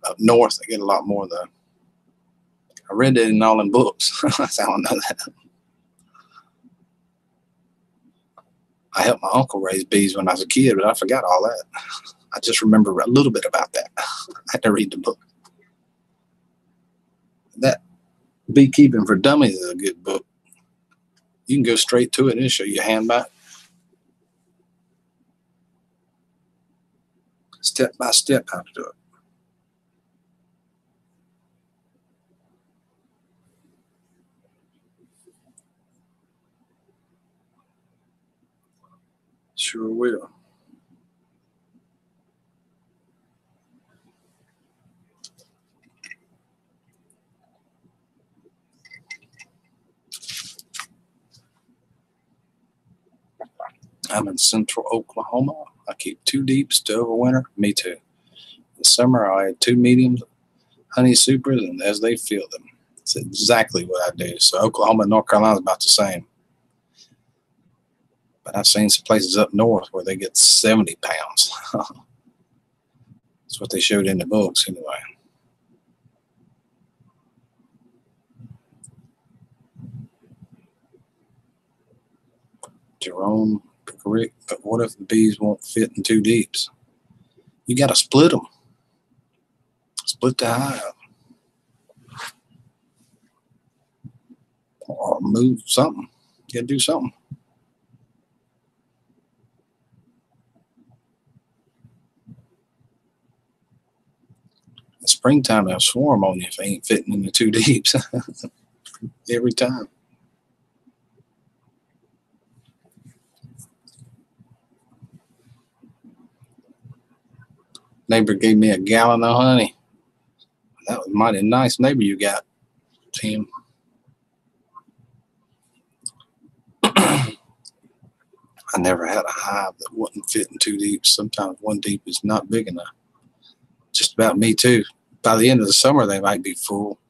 Up north, they get a lot more though. I read it in all in books. That's how I know that. I helped my uncle raise bees when I was a kid, but I forgot all that. I just remember a little bit about that. I had to read the book. That Beekeeping for Dummies is a good book. You can go straight to it and it'll show you a hand back. Step by step how to do it. Sure will. I'm in central Oklahoma. I keep 2 deeps to overwinter. Me too. In the summer, I add 2 mediums, honey supers, and as they fill them. That's exactly what I do. So Oklahoma and North Carolina is about the same. But I've seen some places up north where they get 70 pounds. That's what they showed in the books anyway. Jerome, Rick, but what if the bees won't fit in 2 deeps? You got to split them. Split the hive. Or move something. You got to do something. In springtime, they'll swarm on you if they ain't fitting in the 2 deeps. Every time. Neighbor gave me a gallon of honey. That was a mighty nice neighbor you got, Tim. I never had a hive that wouldn't fit in 2 deeps. Sometimes 1 deep is not big enough. Just about me too. By the end of the summer, they might be full.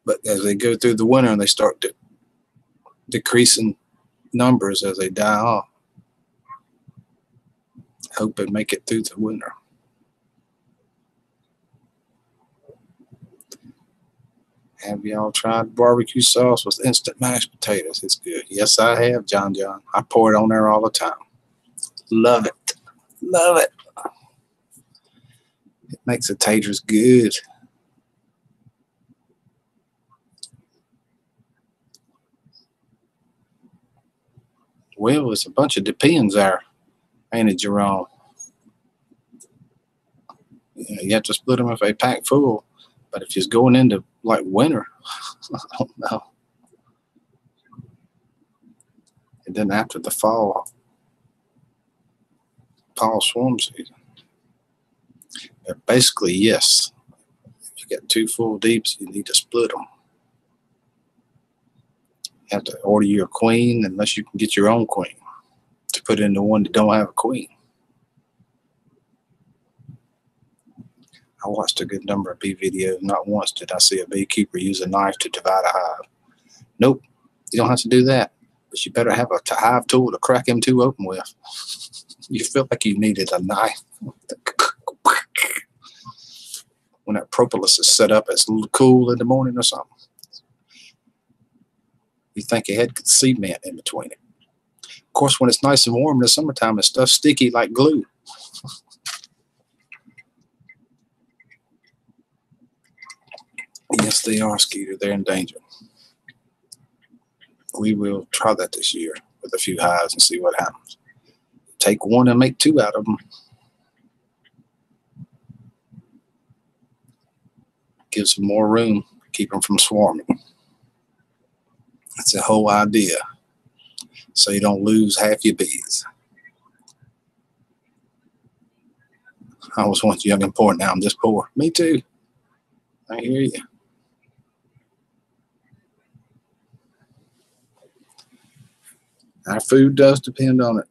But as they go through the winter and they start decreasing numbers as they die off, hope they make it through the winter. Have y'all tried barbecue sauce with instant mashed potatoes? It's good. Yes, I have, John. I pour it on there all the time. Love it. Love it. It makes the taters good. Well, it's a bunch of depends there, ain't it, Jerome? You have to split them if they pack full. But if you're going into like winter, I don't know. And then after the fall swarm season. But basically, yes. If you get 2 full deeps, you need to split them. You have to order your queen unless you can get your own queen to put in the one that don't have a queen. I watched a good number of bee videos. Not once did I see a beekeeper use a knife to divide a hive. Nope, you don't have to do that. But you better have a hive tool to crack them 2 open with. You feel like you needed a knife. When that propolis is set up, it's a little cool in the morning or something. You think your head could cement in between it. Of course, when it's nice and warm in the summertime, it's stuff sticky like glue. Yes, they are, Skeeter. They're in danger. We will try that this year with a few hives and see what happens. Take 1 and make 2 out of them. Give some more room. Keep them from swarming. That's the whole idea. So you don't lose half your bees. I was once young and poor. Now I'm just poor. Me too. I hear you. Our food does depend on it.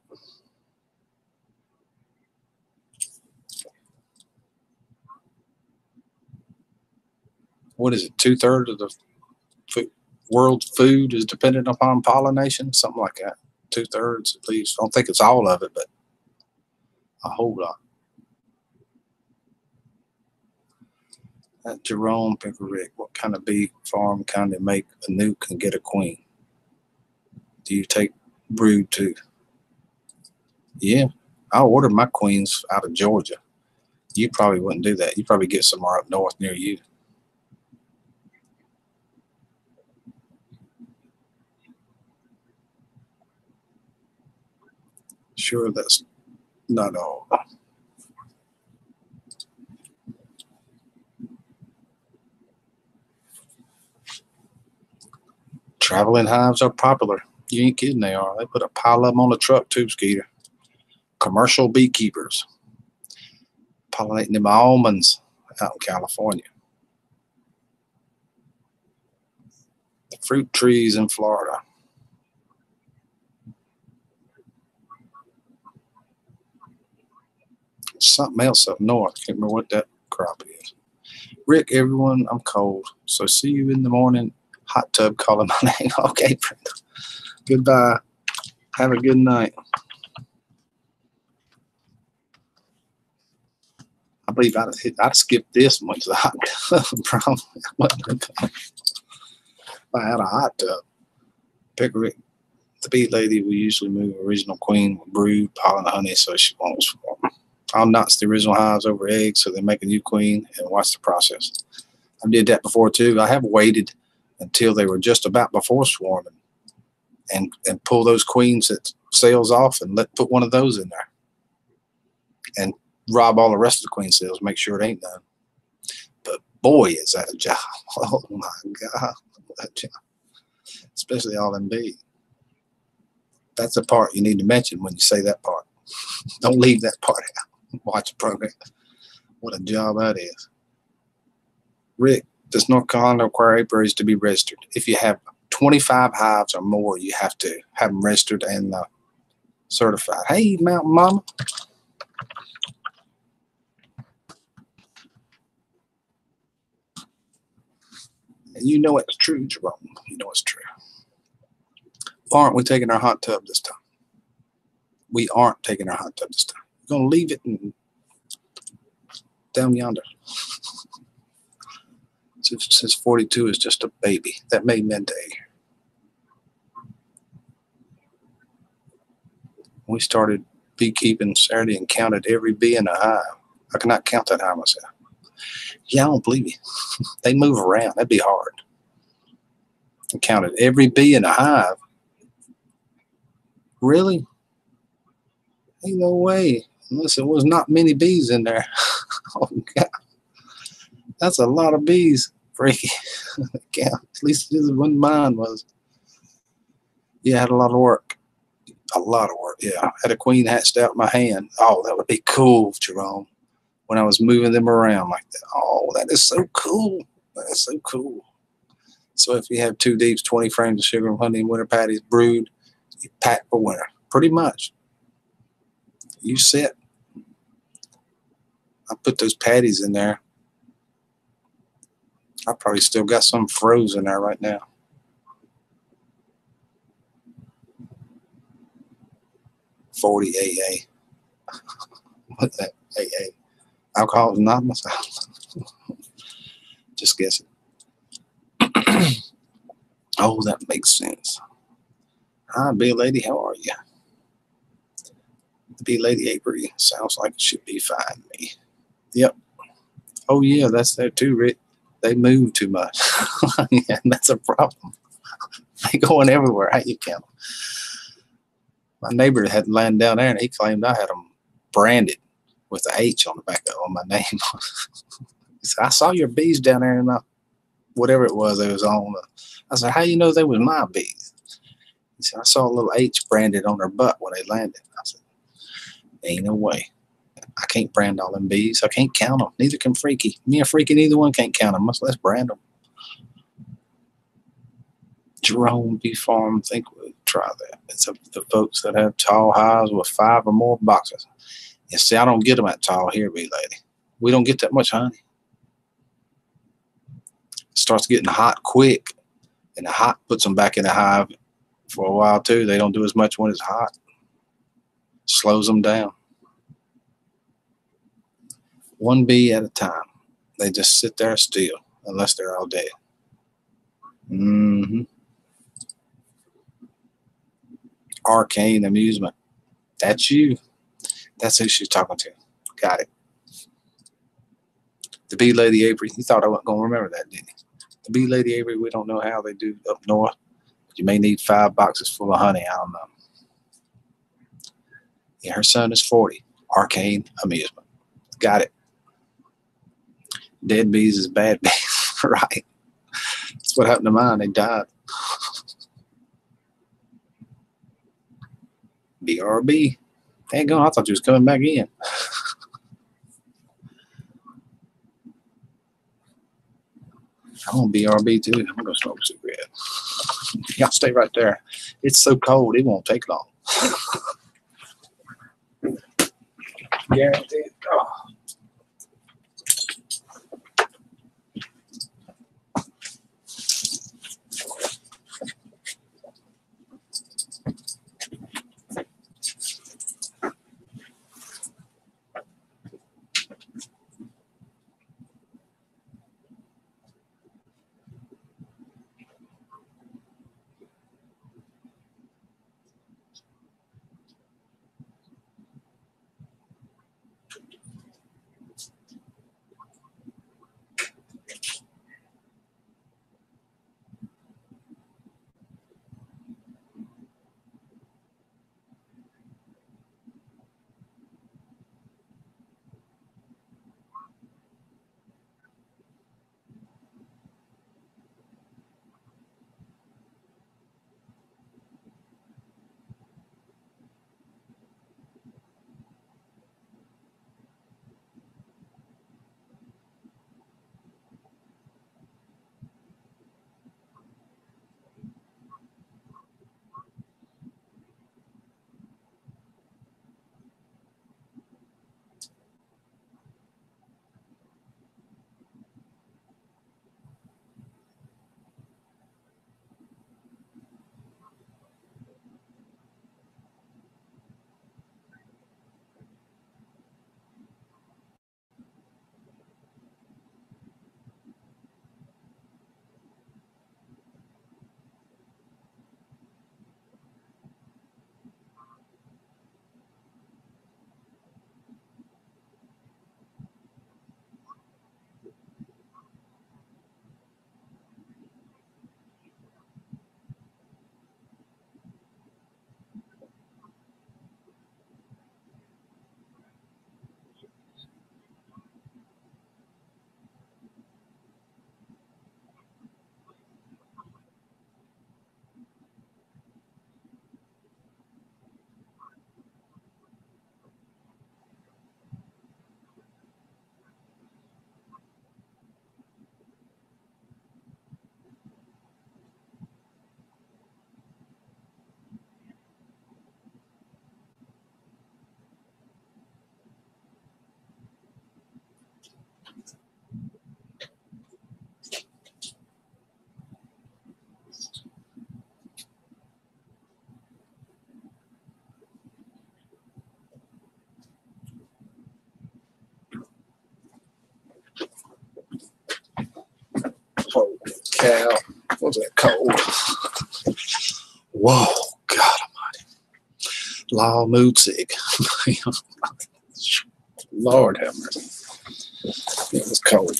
What is it? 2/3 of the world's food is dependent upon pollination, something like that. 2/3 at least. I don't think it's all of it, but a whole lot. That Jerome Pickerick, what kind of bee farm kind of make a nuke and get a queen? Do you take brood too? Yeah, I ordered my queens out of Georgia. You probably wouldn't do that. You probably get somewhere up north near you. Sure, that's not all. Traveling hives are popular. You ain't kidding, they are. They put a pile of them on the truck too, Skeeter. Commercial beekeepers pollinating them almonds out in California. The fruit trees in Florida. Something else up north. Can't remember what that crop is. Rick, everyone, I'm cold. So see you in the morning. Hot tub calling my name. Okay, Brenda. Goodbye. Have a good night. I believe I'd skip this much the hot tub. Probably. If I had a hot tub. Pickerick, the bee lady will usually move original queen with brood, pollen, honey, so she won't swarm. I'll notch the original hives over eggs so they make a new queen and watch the process. I did that before too. I have waited until they were just about before swarming and pull those queens that cells off and put one of those in there and rob all the rest of the queen cells, make sure it ain't none. But boy, is that a job. Oh my God. That job. Especially all them bees. That's the part you need to mention when you say that part. Don't leave that part out. Watch the program. What a job that is. Rick, does North Carolina require apiaries to be registered? If you have 25 hives or more, you have to have them registered and certified. Hey, Mountain Mama. And you know it's true, Jerome. You know it's true. Aren't we taking our hot tub this time? We aren't taking our hot tub this time. We're going to leave it down yonder. Since 42 is just a baby. That made midday. We started beekeeping Saturday and counted every bee in the hive. I cannot count that high myself. Yeah, I don't believe you. They move around. That'd be hard. I counted every bee in the hive. Really? Ain't no way. Unless it was not many bees in there. Oh, God. That's a lot of bees. Freaky. Yeah, at least when mine was. Yeah, I had a lot of work. A lot of work, yeah. I had a queen hatched out in my hand. Oh, that would be cool, Jerome, when I was moving them around like that. Oh, that is so cool. That is so cool. So if you have 2 deeps, 20 frames of sugar and honey and winter patties brewed, you pack for winter. Pretty much. You set. I put those patties in there. I probably still got some frozen there right now. $40 AA. What's that? AA. Alcohol is anonymous. Just guessing. Oh, that makes sense. Hi, Bee Lady. How are you? The Bee Lady Avery. Sounds like it should be fine. Me. Yep. Oh, yeah, that's there too, Rick. They move too much. Yeah, that's a problem. They going everywhere. How you count them? My neighbor had land down there, and he claimed I had them branded with the H on the back of my name. He said, I saw your bees down there in my, whatever it was they was on. I said, how you know they was my bees? He said, I saw a little H branded on their butt when they landed. I said, ain't no way. I can't brand all them bees. I can't count them. Neither can Freaky. Me and Freaky, neither one can't count them, much less brand them. Jerome Bee Farm, think we'll try that. It's up to the folks that have tall hives with 5 or more boxes. You see, I don't get them that tall here, Bee Lady. We don't get that much honey. It starts getting hot quick, and the hot puts them back in the hive for a while too. They don't do as much when it's hot. Slows them down. 1 bee at a time. They just sit there still, unless they're all dead. Mm-hmm. Arcane Amusement. That's you. That's who she's talking to. Got it. The Bee Lady Avery. You thought I wasn't going to remember that, didn't you? The Bee Lady Avery, we don't know how they do up north. You may need 5 boxes full of honey. I don't know. Yeah, her son is 40. Arcane Amusement. Got it. Dead bees is bad bees. Right. That's what happened to mine. They died. BRB. Dang on, I thought you was coming back in. I want BRB too. I'm going to smoke a cigarette. Y'all stay right there. It's so cold, it won't take long. Guaranteed. Oh. cow. What's that cold? Whoa, God almighty. Law mood sick. Lord have mercy. It was cold.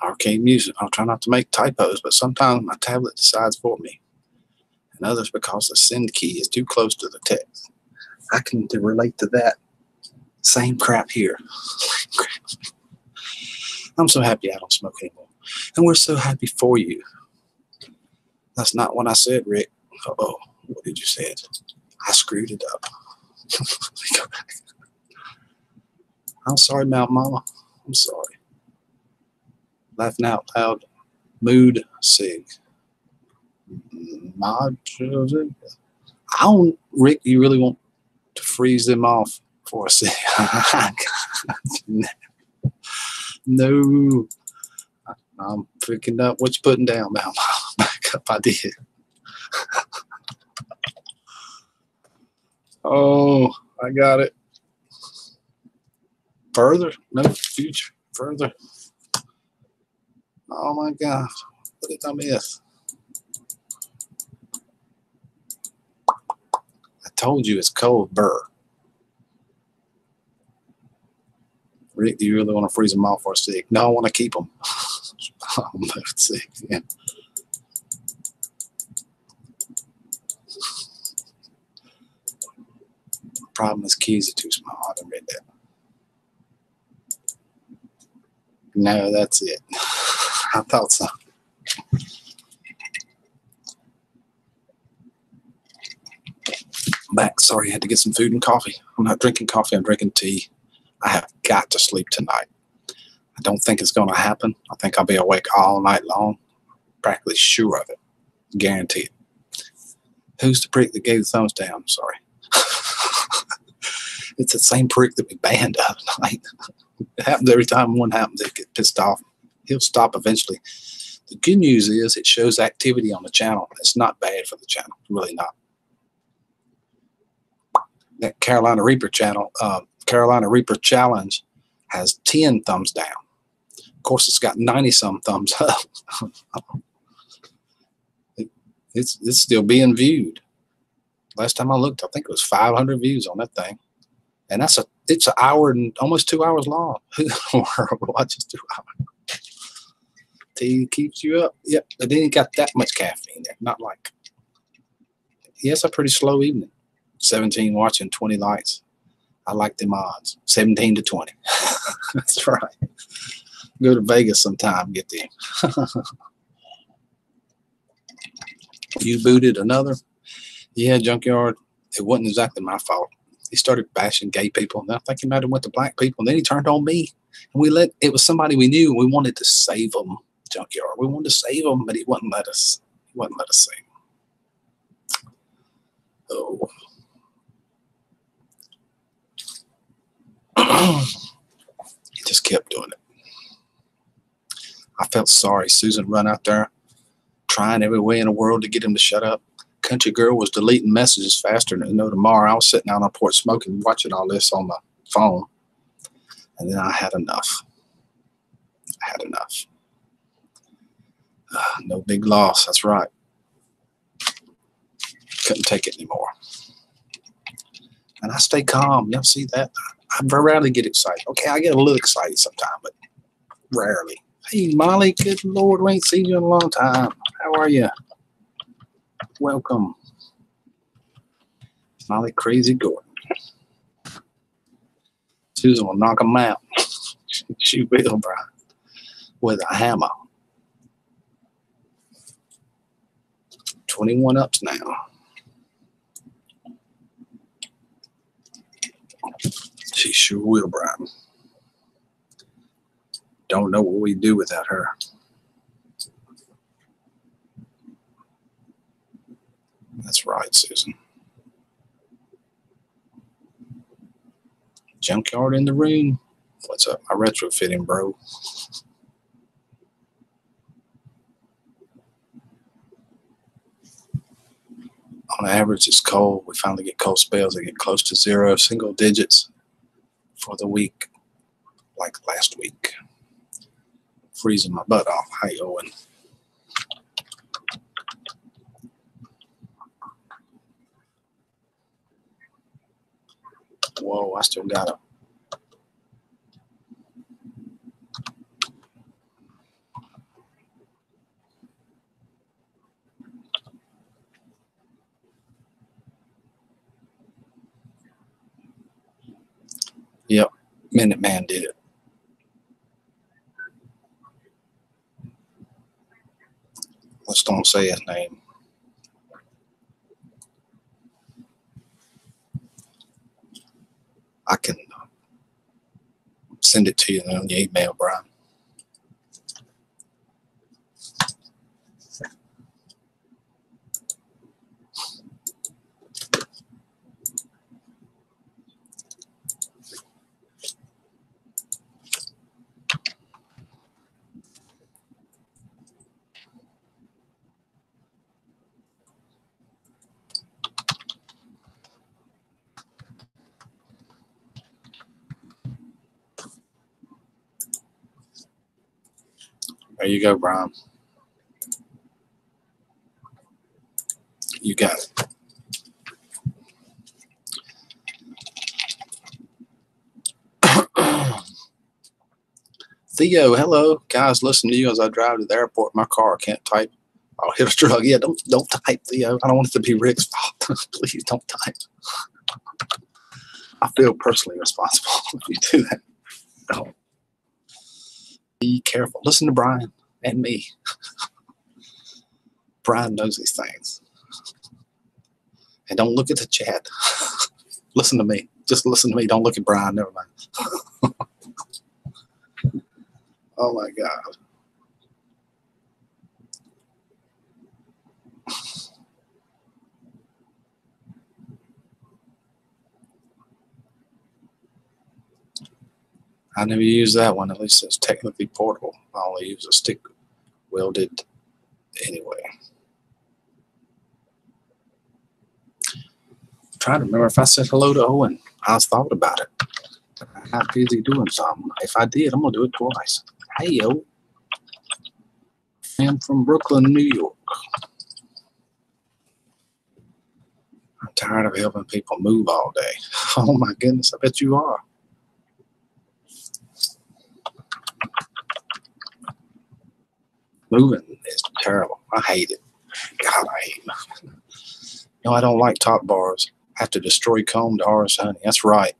Arcane music. I'll try not to make typos, but sometimes my tablet decides for me. And others because the send key is too close to the text. I can relate to that. Same crap here. I'm so happy I don't smoke anymore. And we're so happy for you. That's not what I said, Rick. Uh-oh. What did you say? I screwed it up. Go back. I'm sorry, Mount Mama. I'm sorry. Laughing out loud. Mood sig. Mod. I don't, Rick, you really want to freeze them off for a second? No. I'm picking up what you're putting down, Mount Mama. Back up, I did. Oh, I got it. Further? No future. Further. Oh my God. What did I miss? I told you it's cold. Burr. Rick, do you really want to freeze them off or sick? No, I want to keep them. Oh, no, it's sick. Yeah. Problem is, keys are too small. I didn't read that. No, that's it. I thought so. Back. Sorry, I had to get some food and coffee. I'm not drinking coffee. I'm drinking tea. I have got to sleep tonight. I don't think it's going to happen. I think I'll be awake all night long. Practically sure of it. Guaranteed. Who's the prick that gave the thumbs down? I'm sorry. It's the same prick that we banned the other night. It happens every time one happens. They get pissed off. He'll stop eventually. The good news is it shows activity on the channel. It's not bad for the channel. Really not. That Carolina Reaper channel, Carolina Reaper Challenge has 10 thumbs down. Of course, it's got 90-some thumbs up. It's still being viewed. Last time I looked, I think it was 500 views on that thing. And it's an hour and almost 2 hours long. Who in the world watches 2 hours? Tea keeps you up. Yep, but then you got that much caffeine there. Not like, yes, a pretty slow evening. 17 watching, 20 likes. I like them odds. 17 to 20. That's right. Go to Vegas sometime, get them. You booted another? Yeah, Junkyard. It wasn't exactly my fault. He started bashing gay people, and I think he might have went to black people, and then he turned on me. And it was somebody we knew, and we wanted to save them, Junkyard. We wanted to save them, but he wouldn't let us. He wouldn't let us save them. Oh. He just kept doing it. I felt sorry. Susan run out there trying every way in the world to get him to shut up. Country girl was deleting messages faster than tomorrow. I was sitting out on the porch smoking, watching all this on my phone. And then I had enough. I had enough. No big loss. That's right. Couldn't take it anymore. And I stay calm. Y'all see that? I rarely get excited. Okay, I get a little excited sometimes, but rarely. Hey, Molly, good Lord, we ain't seen you in a long time. How are you? Welcome. Molly Crazy Gordon. Susan will knock him out. She will, Brian. With a hammer. 21 ups now. She sure will, Brian. Don't know what we do without her. That's right, Susan. Junkyard in the room. What's up? My retrofitting, bro. On average, it's cold. We finally get cold spells that get close to 0, single digits for the week, like last week. Freezing my butt off. Hey, Owen. Whoa, I still got it. Yep, Minuteman did it. Let's don't say his name. I can send it to you on your email, Brian. There you go, Brian. You got it. Theo, hello. Guys, listen to you as I drive to the airport. My car, I can't type. I'll hit a drug. Yeah, don't type, Theo. I don't want it to be Rick's fault. Please don't type. I feel personally responsible if you do that. Don't. Be careful. Listen to Brian and me. Brian knows these things. And don't look at the chat. Listen to me. Just listen to me. Don't look at Brian. Never mind. Oh, my God. I never use that one. At least it's technically portable. I only use a stick welded anyway. I'm trying to remember if I said hello to Owen. I thought about it. I'm not busy doing something. If I did, I'm going to do it twice. Hey, yo. I'm from Brooklyn, New York. I'm tired of helping people move all day. Oh, my goodness. I bet you are. Moving is terrible. I hate it. God, I hate it. No, I don't like top bars. I have to destroy comb to harvest honey. That's right.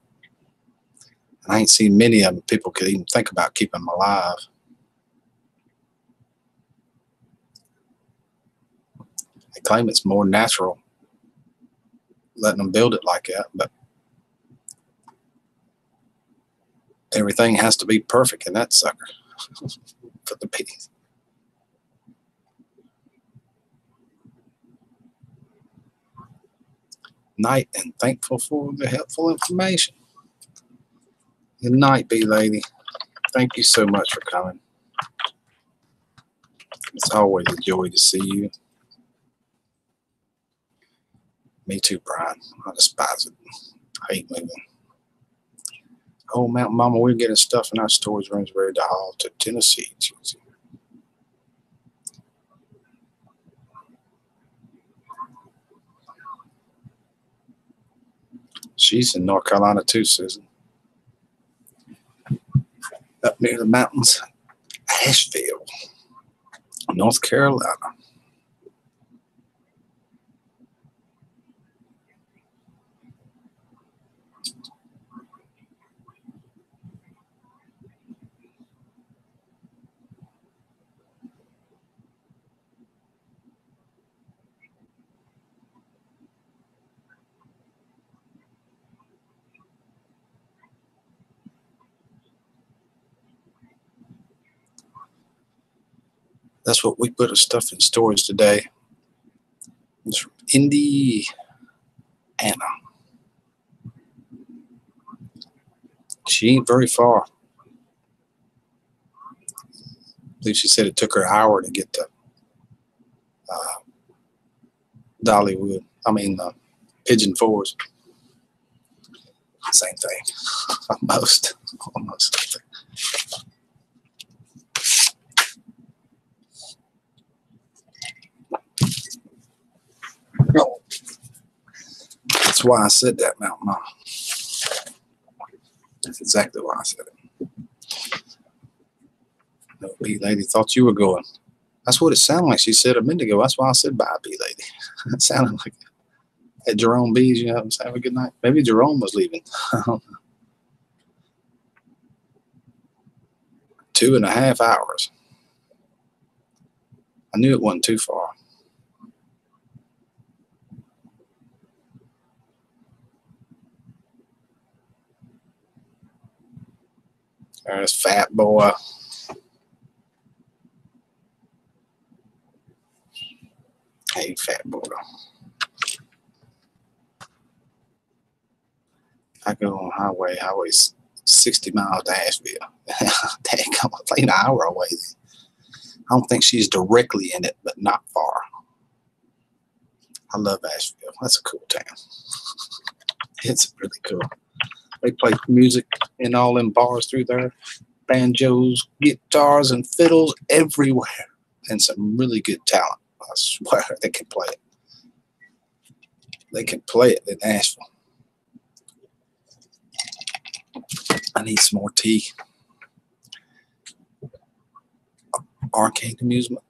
And I ain't seen many of them people could even think about keeping them alive. They claim it's more natural letting them build it like that, but everything has to be perfect in that sucker for the bees. Night, and thankful for the helpful information. Good night, bee lady. Thank you so much for coming. It's always a joy to see you. Me too, Brian. I despise it. I hate moving. Oh, Mountain Mama, we're getting stuff in our storage rooms ready to haul to Tennessee. She's in North Carolina too, Susan. Up near the mountains, Asheville, North Carolina. That's what we put our stuff in storage today. It's from Indiana. She ain't very far. I believe she said it took her an hour to get to Dollywood. I mean, Pigeon Forge. Same thing. Almost. Oh, that's why I said that, Mountain Mom. That's exactly why I said it. No, B lady thought you were going. That's what it sounded like she said a minute ago. That's why I said bye, B lady. It sounded like at Jerome B's, you know, have a good night. Maybe Jerome was leaving. I don't know. 2.5 hours. I knew it wasn't too far. There's Fat Boy. Hey, Fat Boy. I go on highway 60 miles to Asheville. Dang, I'm like an hour away. I don't think she's directly in it, but not far. I love Asheville. That's a cool town. It's really cool. They play music in all them bars through there. Banjos, guitars, and fiddles everywhere. And some really good talent. I swear they can play it. They can play it in Asheville. I need some more tea. Arcade Amusement.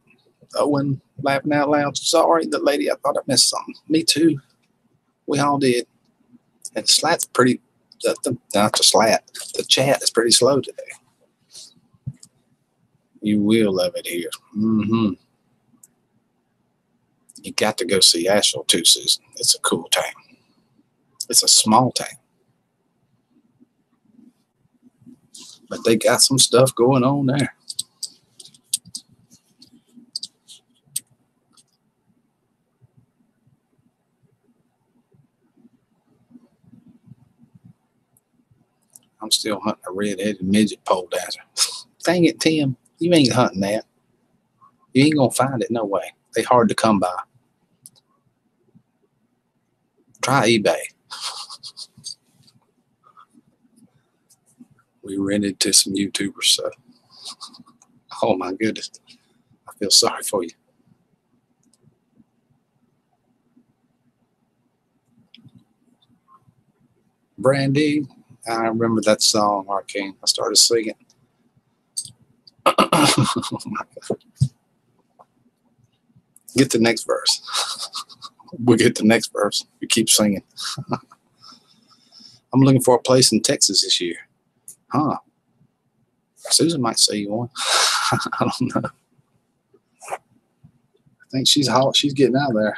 Owen laughing out loud. Sorry, the lady, I thought I missed something. Me too. We all did. And the slat's pretty, not the slat, the chat is pretty slow today. You will love it here. You got to go see Asheville too, Susan. It's a cool town. It's a small town. But they got some stuff going on there. I'm still hunting a red-headed midget pole dancer. Dang it, Tim. You ain't hunting that. You ain't going to find it, no way. They hard to come by. Try eBay. We rented to some YouTubers, so. Oh, my goodness. I feel sorry for you. Brandy. I remember that song, Arcane. I started singing. Oh my God. Get the next verse. We'll get the next verse. We keep singing. I'm looking for a place in Texas this year. Huh. Susan might say you one. I don't know. I think she's hot. She's getting out there.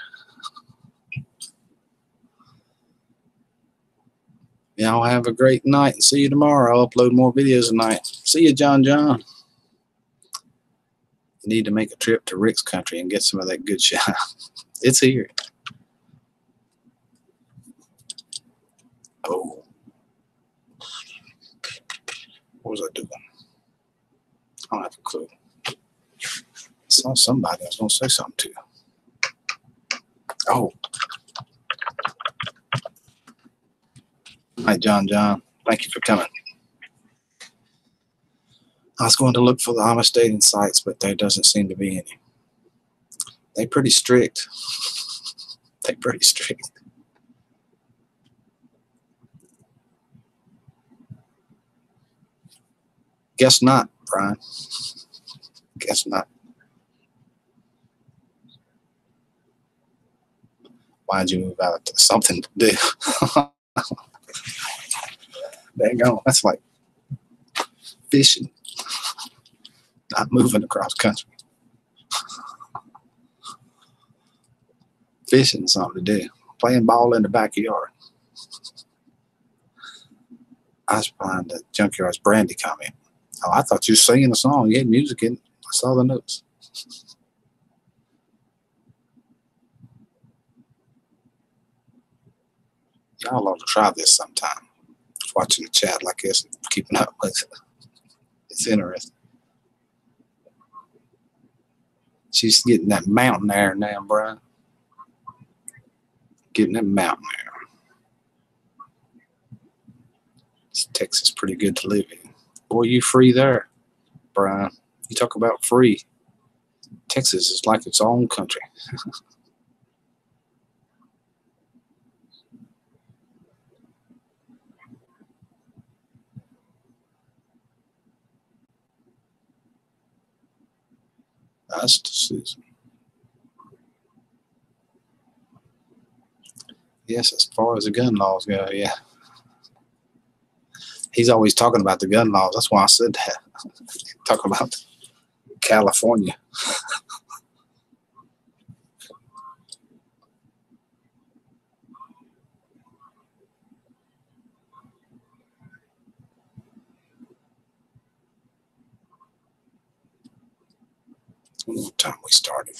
Y'all have a great night and see you tomorrow. I'll upload more videos tonight. See you, John. You need to make a trip to Rick's country and get some of that good shine. It's here. Oh. What was I doing? I don't have a clue. I saw somebody I was going to say something to. Oh. Hi, John. Thank you for coming. I was going to look for the Amish dating sites, but there doesn't seem to be any. They're pretty strict. They're pretty strict. Guess not, Brian. Guess not. Why'd you move out? Something to do. Dang on. That's like fishing, not moving across country. Fishing something to do. Playing ball in the backyard. I was behind the junkyard's Brandy comment. Oh, I thought you were singing a song. You had music in it. I saw the notes. Y'all ought to try this sometime. watching the chat like this, keeping up with it. It's interesting. She's getting that mountain air now, Brian. Getting that mountain air. Texas is pretty good to live in. Boy, you free there, Brian. You talk about free. Texas is like its own country. That's the season. Yes, as far as the gun laws go, yeah. He's always talking about the gun laws. That's why I said that. Talking about California. What time we started?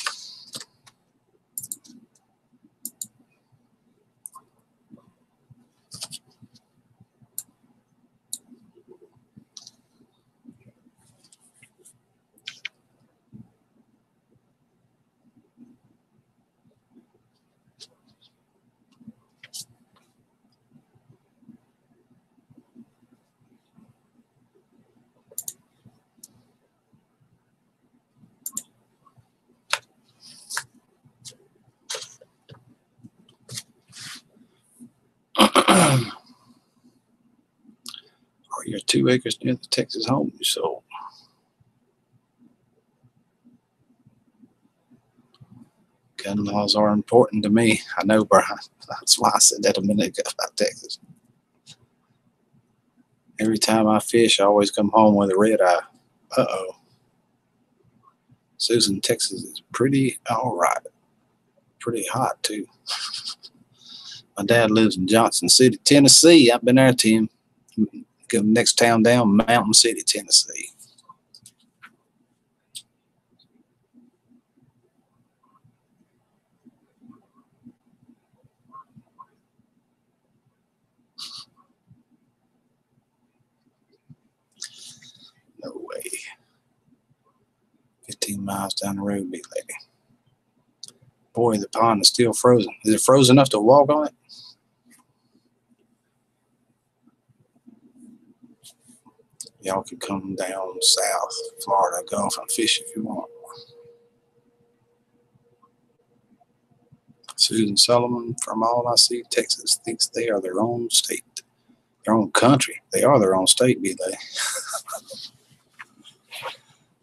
Are your 2 acres near the Texas home you sold? Gun laws are important to me. I know, Brian. That's why I said that a minute ago about Texas. Every time I fish, I always come home with a red eye. Uh-oh. Susan, Texas is pretty all right. Pretty hot, too. My dad lives in Johnson City, Tennessee. I've been there, Tim. Go next town down, Mountain City, Tennessee. No way. 15 miles down the road, big lady. Boy, the pond is still frozen. Is it frozen enough to walk on it? Y'all could come down south Florida Gulf and fish if you want. Susan Sullivan, from all I see, Texas thinks they are their own state, their own country. They are their own state, be they?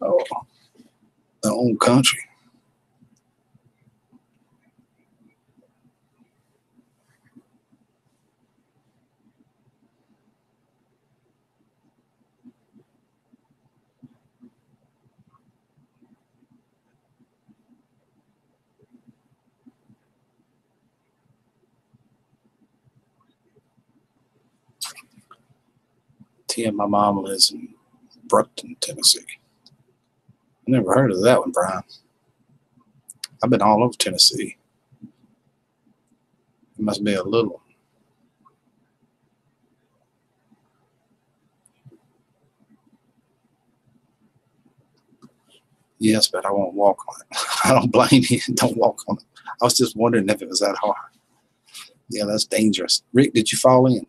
Oh, their own country. Tim, my mom lives in Brookton, Tennessee. I never heard of that one, Brian. I've been all over Tennessee. It must be a little. Yes, but I won't walk on it. I don't blame you. Don't walk on it. I was just wondering if it was that hard. Yeah, that's dangerous. Rick, did you fall in?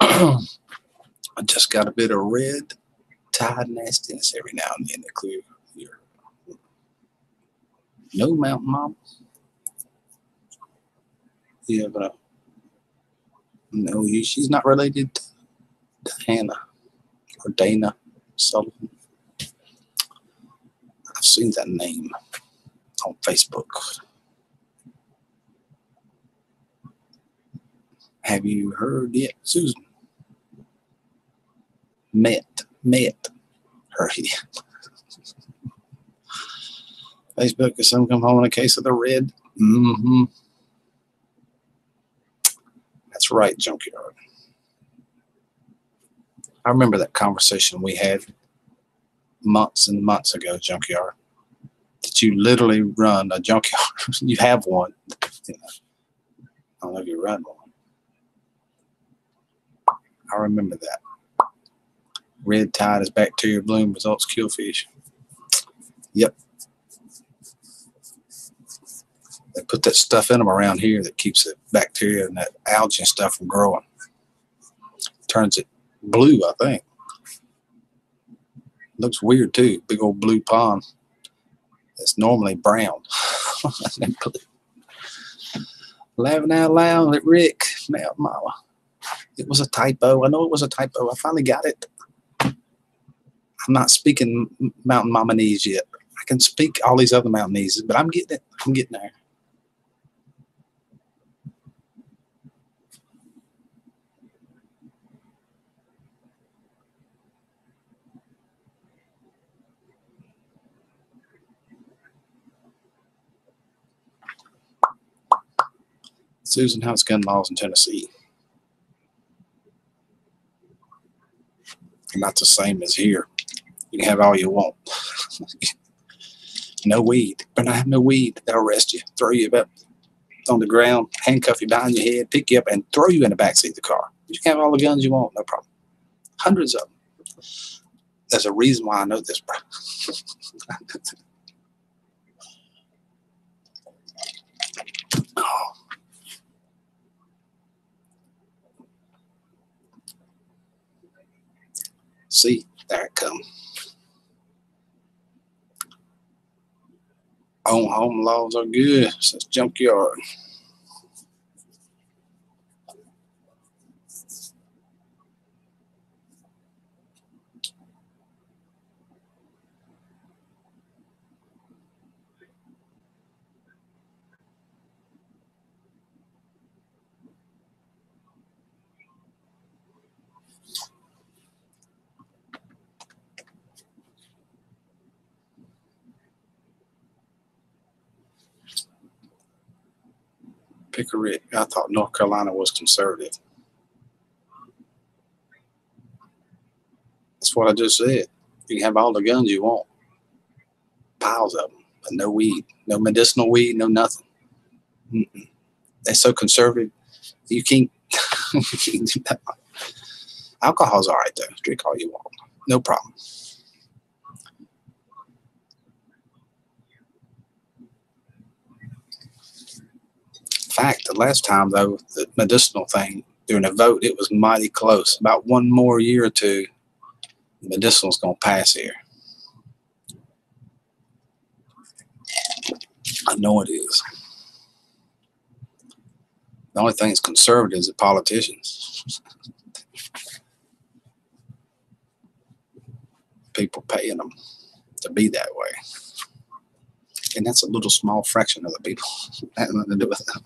I just got a bit of red tide nastiness every now and then to clear your no mountain mom. Yeah, but no, she's not related to Diana or Dana Sullivan. I've seen that name on Facebook. Have you heard yet, Susan? Met her yet? Facebook is some come home in a case of the red. Mm-hmm. That's right, Junkyard. I remember that conversation we had months and months ago, Junkyard. That you literally run a junkyard. You have one. You know, I don't know if you run one. I remember that. Red tide as bacteria bloom results kill fish. Yep. They put that stuff in them around here that keeps the bacteria and that algae and stuff from growing. Turns it blue, I think. Looks weird too. Big old blue pond. It's normally brown. Laughing out loud at Rick. Mama. It was a typo. I know it was a typo. I finally got it. I'm not speaking Mountain Mamanese yet. I can speak all these other Mountainese, but I'm getting it. I'm getting there. Susan, how's gun laws in Tennessee? Not the same as here. You can have all you want. No weed. But I have no weed. They'll arrest you, throw you up on the ground, handcuff you behind your head, pick you up, and throw you in the backseat of the car. You can have all the guns you want, no problem. Hundreds of them. There's a reason why I know this, bro. Oh. See, there it comes. Home laws are good. Says Junkyard. Pick a Rick. I thought North Carolina was conservative. That's what I just said. You can have all the guns you want. Piles of them, but no weed. No medicinal weed, no nothing. Mm-mm. They're so conservative. You can't, you can't do that. Alcohol's all right, though. Drink all you want. No problem. In fact, the last time, though, the medicinal thing, during a vote, it was mighty close. About one more year or two, the medicinal's going to pass here. I know it is. The only thing that's conservative is the politicians. People paying them to be that way. And that's a little small fraction of the people. That has nothing to do with that.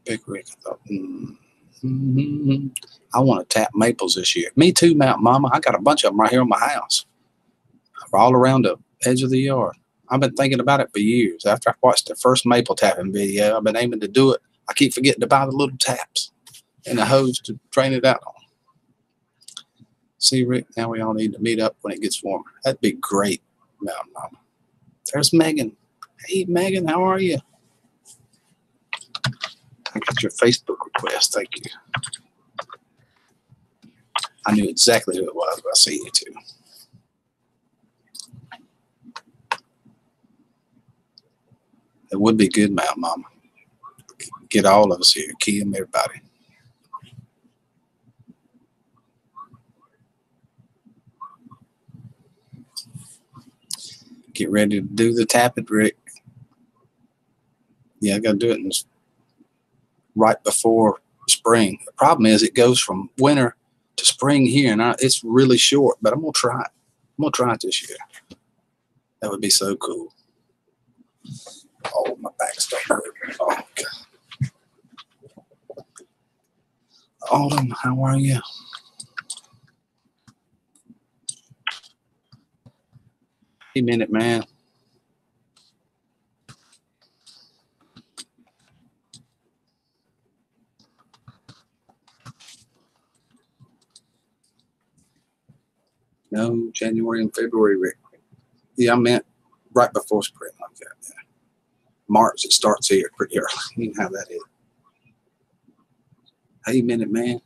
Big Rick, I thought, I want to tap maples this year. Me too, Mountain Mama. I got a bunch of them right here on my house. They're all around the edge of the yard. I've been thinking about it for years. After I watched the first maple tapping video, I've been aiming to do it. I keep forgetting to buy the little taps and the hose to drain it out on. See, Rick, now we all need to meet up when it gets warmer. That'd be great, Mountain Mama. There's Megan. Hey, Megan, how are you? I got your Facebook request. Thank you. I knew exactly who it was when I see you too. It would be good, Mountain Mama. Get all of us here. Kim, everybody. Get ready to do the tapping, Rick. Yeah, I got to do it right before spring. The problem is it goes from winter to spring here, and it's really short, but I'm gonna try it. I'm gonna try it this year. That would be so cool. Oh, my back's starting to hurt. Oh God. Autumn, how are you? Hey, Minute Man. No, January and February, Rick. Yeah, I meant right before spring, like that. Yeah. March, it starts here pretty early. You know how that is. Hey, Minute Man.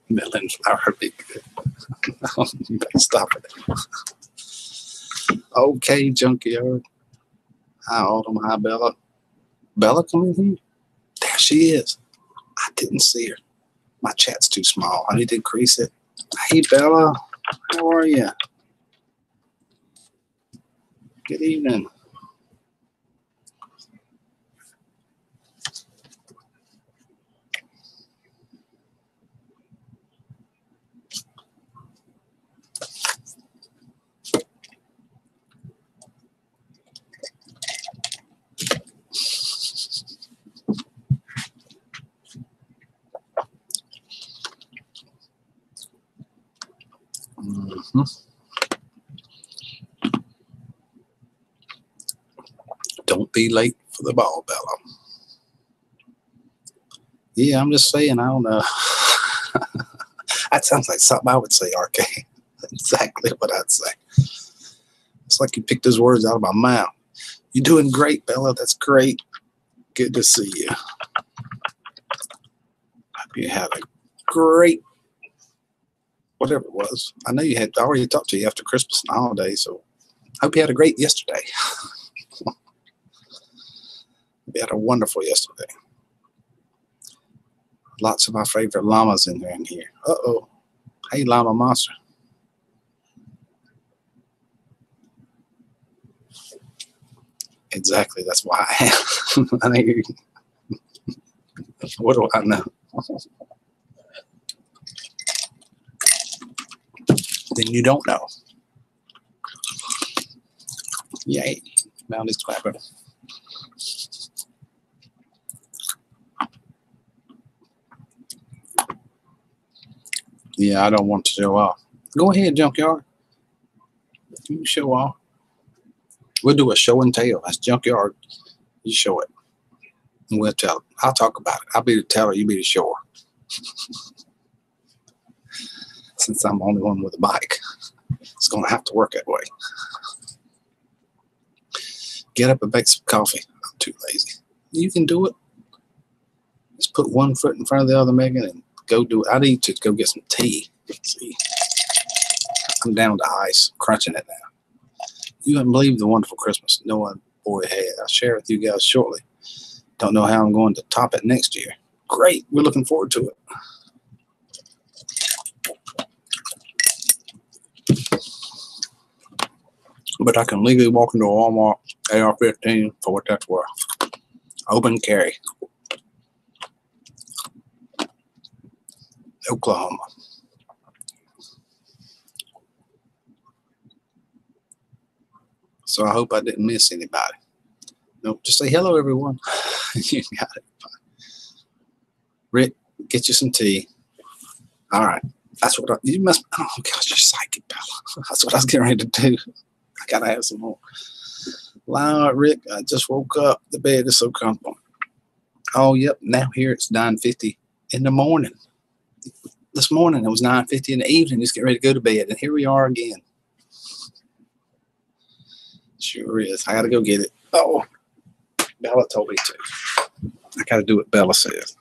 Melon flower be good. Stop it. Okay, Junkyard. Hi, Autumn. Hi, Bella. Bella, come in here. There she is. I didn't see her. My chat's too small. I need to increase it. Hey, Bella. How are you? Good evening. Don't be late for the ball, Bella. Yeah, I'm just saying, I don't know. That sounds like something I would say, RK. Exactly what I'd say. It's like you picked those words out of my mouth. You're doing great, Bella. That's great. Good to see you. Hope you had a great, whatever it was. I know you had already talked to you after Christmas and holidays, so hope you had a great yesterday. We had a wonderful yesterday. Lots of my favorite llamas in there. Uh-oh. Hey, Llama Monster. Exactly. That's why I am. What do I know? Then you don't know. Yay. Now he's clapping. Yeah, I don't want to show off. Go ahead, Junkyard. You show off. We'll do a show and tell. That's Junkyard. You show it. And we'll tell it. I'll talk about it. I'll be the teller. You be the shower. Since I'm the only one with a bike, it's going to have to work that way. Get up and make some coffee. I'm too lazy. You can do it. Just put one foot in front of the other, Megan, and go do it. I need to go get some tea. See, I'm down to ice, crunching it now. You wouldn't believe the wonderful Christmas Noah boy had. I'll share with you guys shortly. Don't know how I'm going to top it next year. Great. We're looking forward to it. But I can legally walk into a Walmart AR-15 for what that's worth. Open carry. Oklahoma. So I hope I didn't miss anybody. Nope, just say hello, everyone. You got it. Rick, get you some tea. All right. That's what you must. Oh, gosh, you're psychic, Bella. That's what I was getting ready to do. I got to have some more. Wow, Rick, I just woke up. The bed is so comfortable. Oh, yep. Now here it's 9:50 in the morning. This morning it was 9:50 in the evening. Just get ready to go to bed. And here we are again. Sure is. I got to go get it. Oh, Bella told me to. I got to do what Bella says.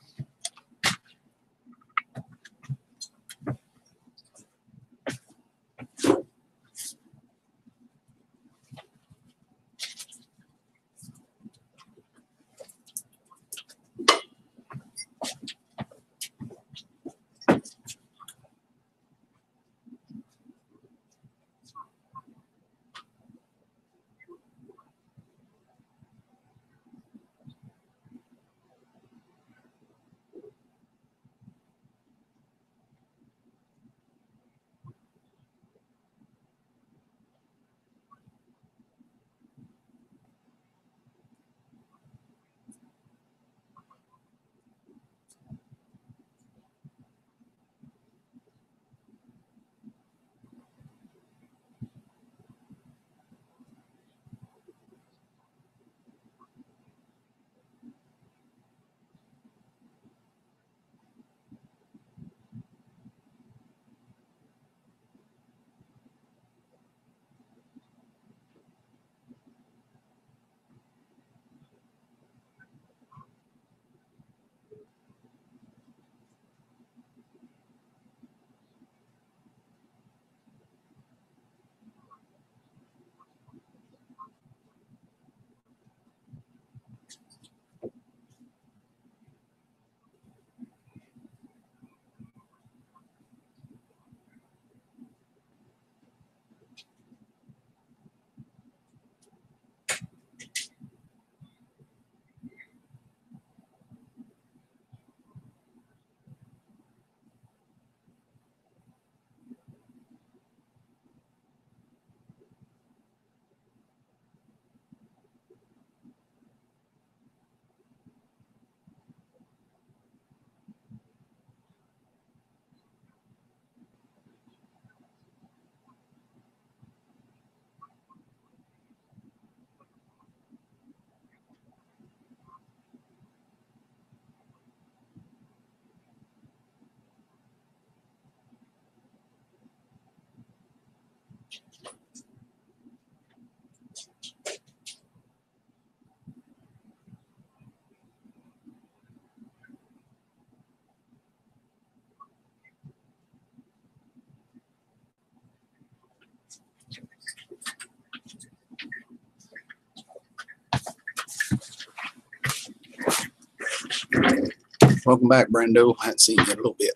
Welcome back, Brando. I hadn't seen you in a little bit.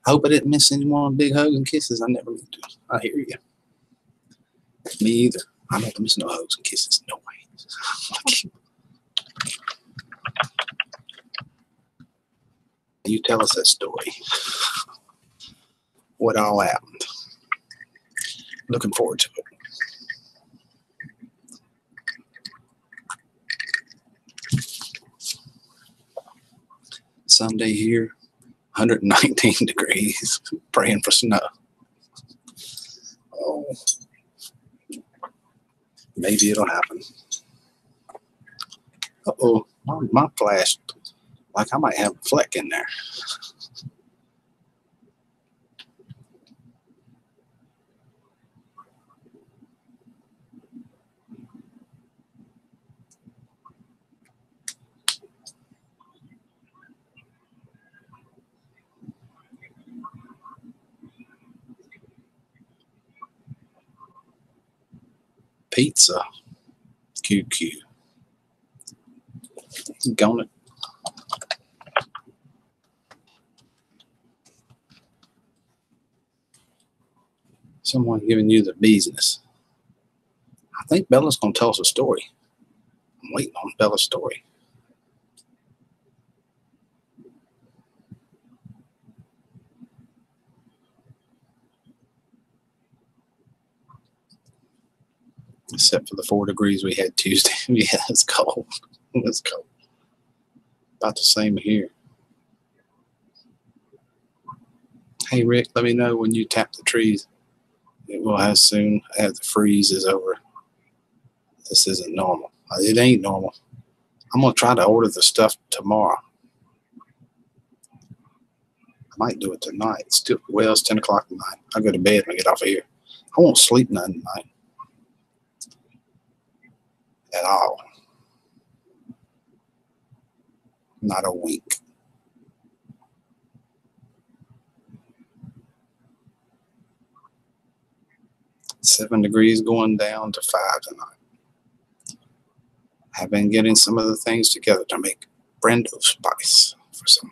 I hope I didn't miss anyone. Big hugs and kisses. I never mean to. I hear you. Me either. I don't miss no hugs and kisses. No way. You tell us that story. What all happened. Looking forward to it. Sunday here, 119 degrees, praying for snow. Oh, maybe it'll happen. Uh-oh, my flash, like I might have a fleck in there. Pizza. QQ. Gonna. Someone giving you the business. I think Bella's going to tell us a story. I'm waiting on Bella's story. Except for the 4 degrees we had Tuesday. Yeah, it's cold. It's cold. About the same here. Hey, Rick, let me know when you tap the trees. It will as soon as the freeze is over. This isn't normal. It ain't normal. I'm going to try to order the stuff tomorrow. I might do it tonight. It's 10 o'clock at night. I'll go to bed when I get off of here. I won't sleep none tonight. At all. Not a wink. $7 degrees going down to 5 tonight. I've been getting some of the things together to make Brando spice for some.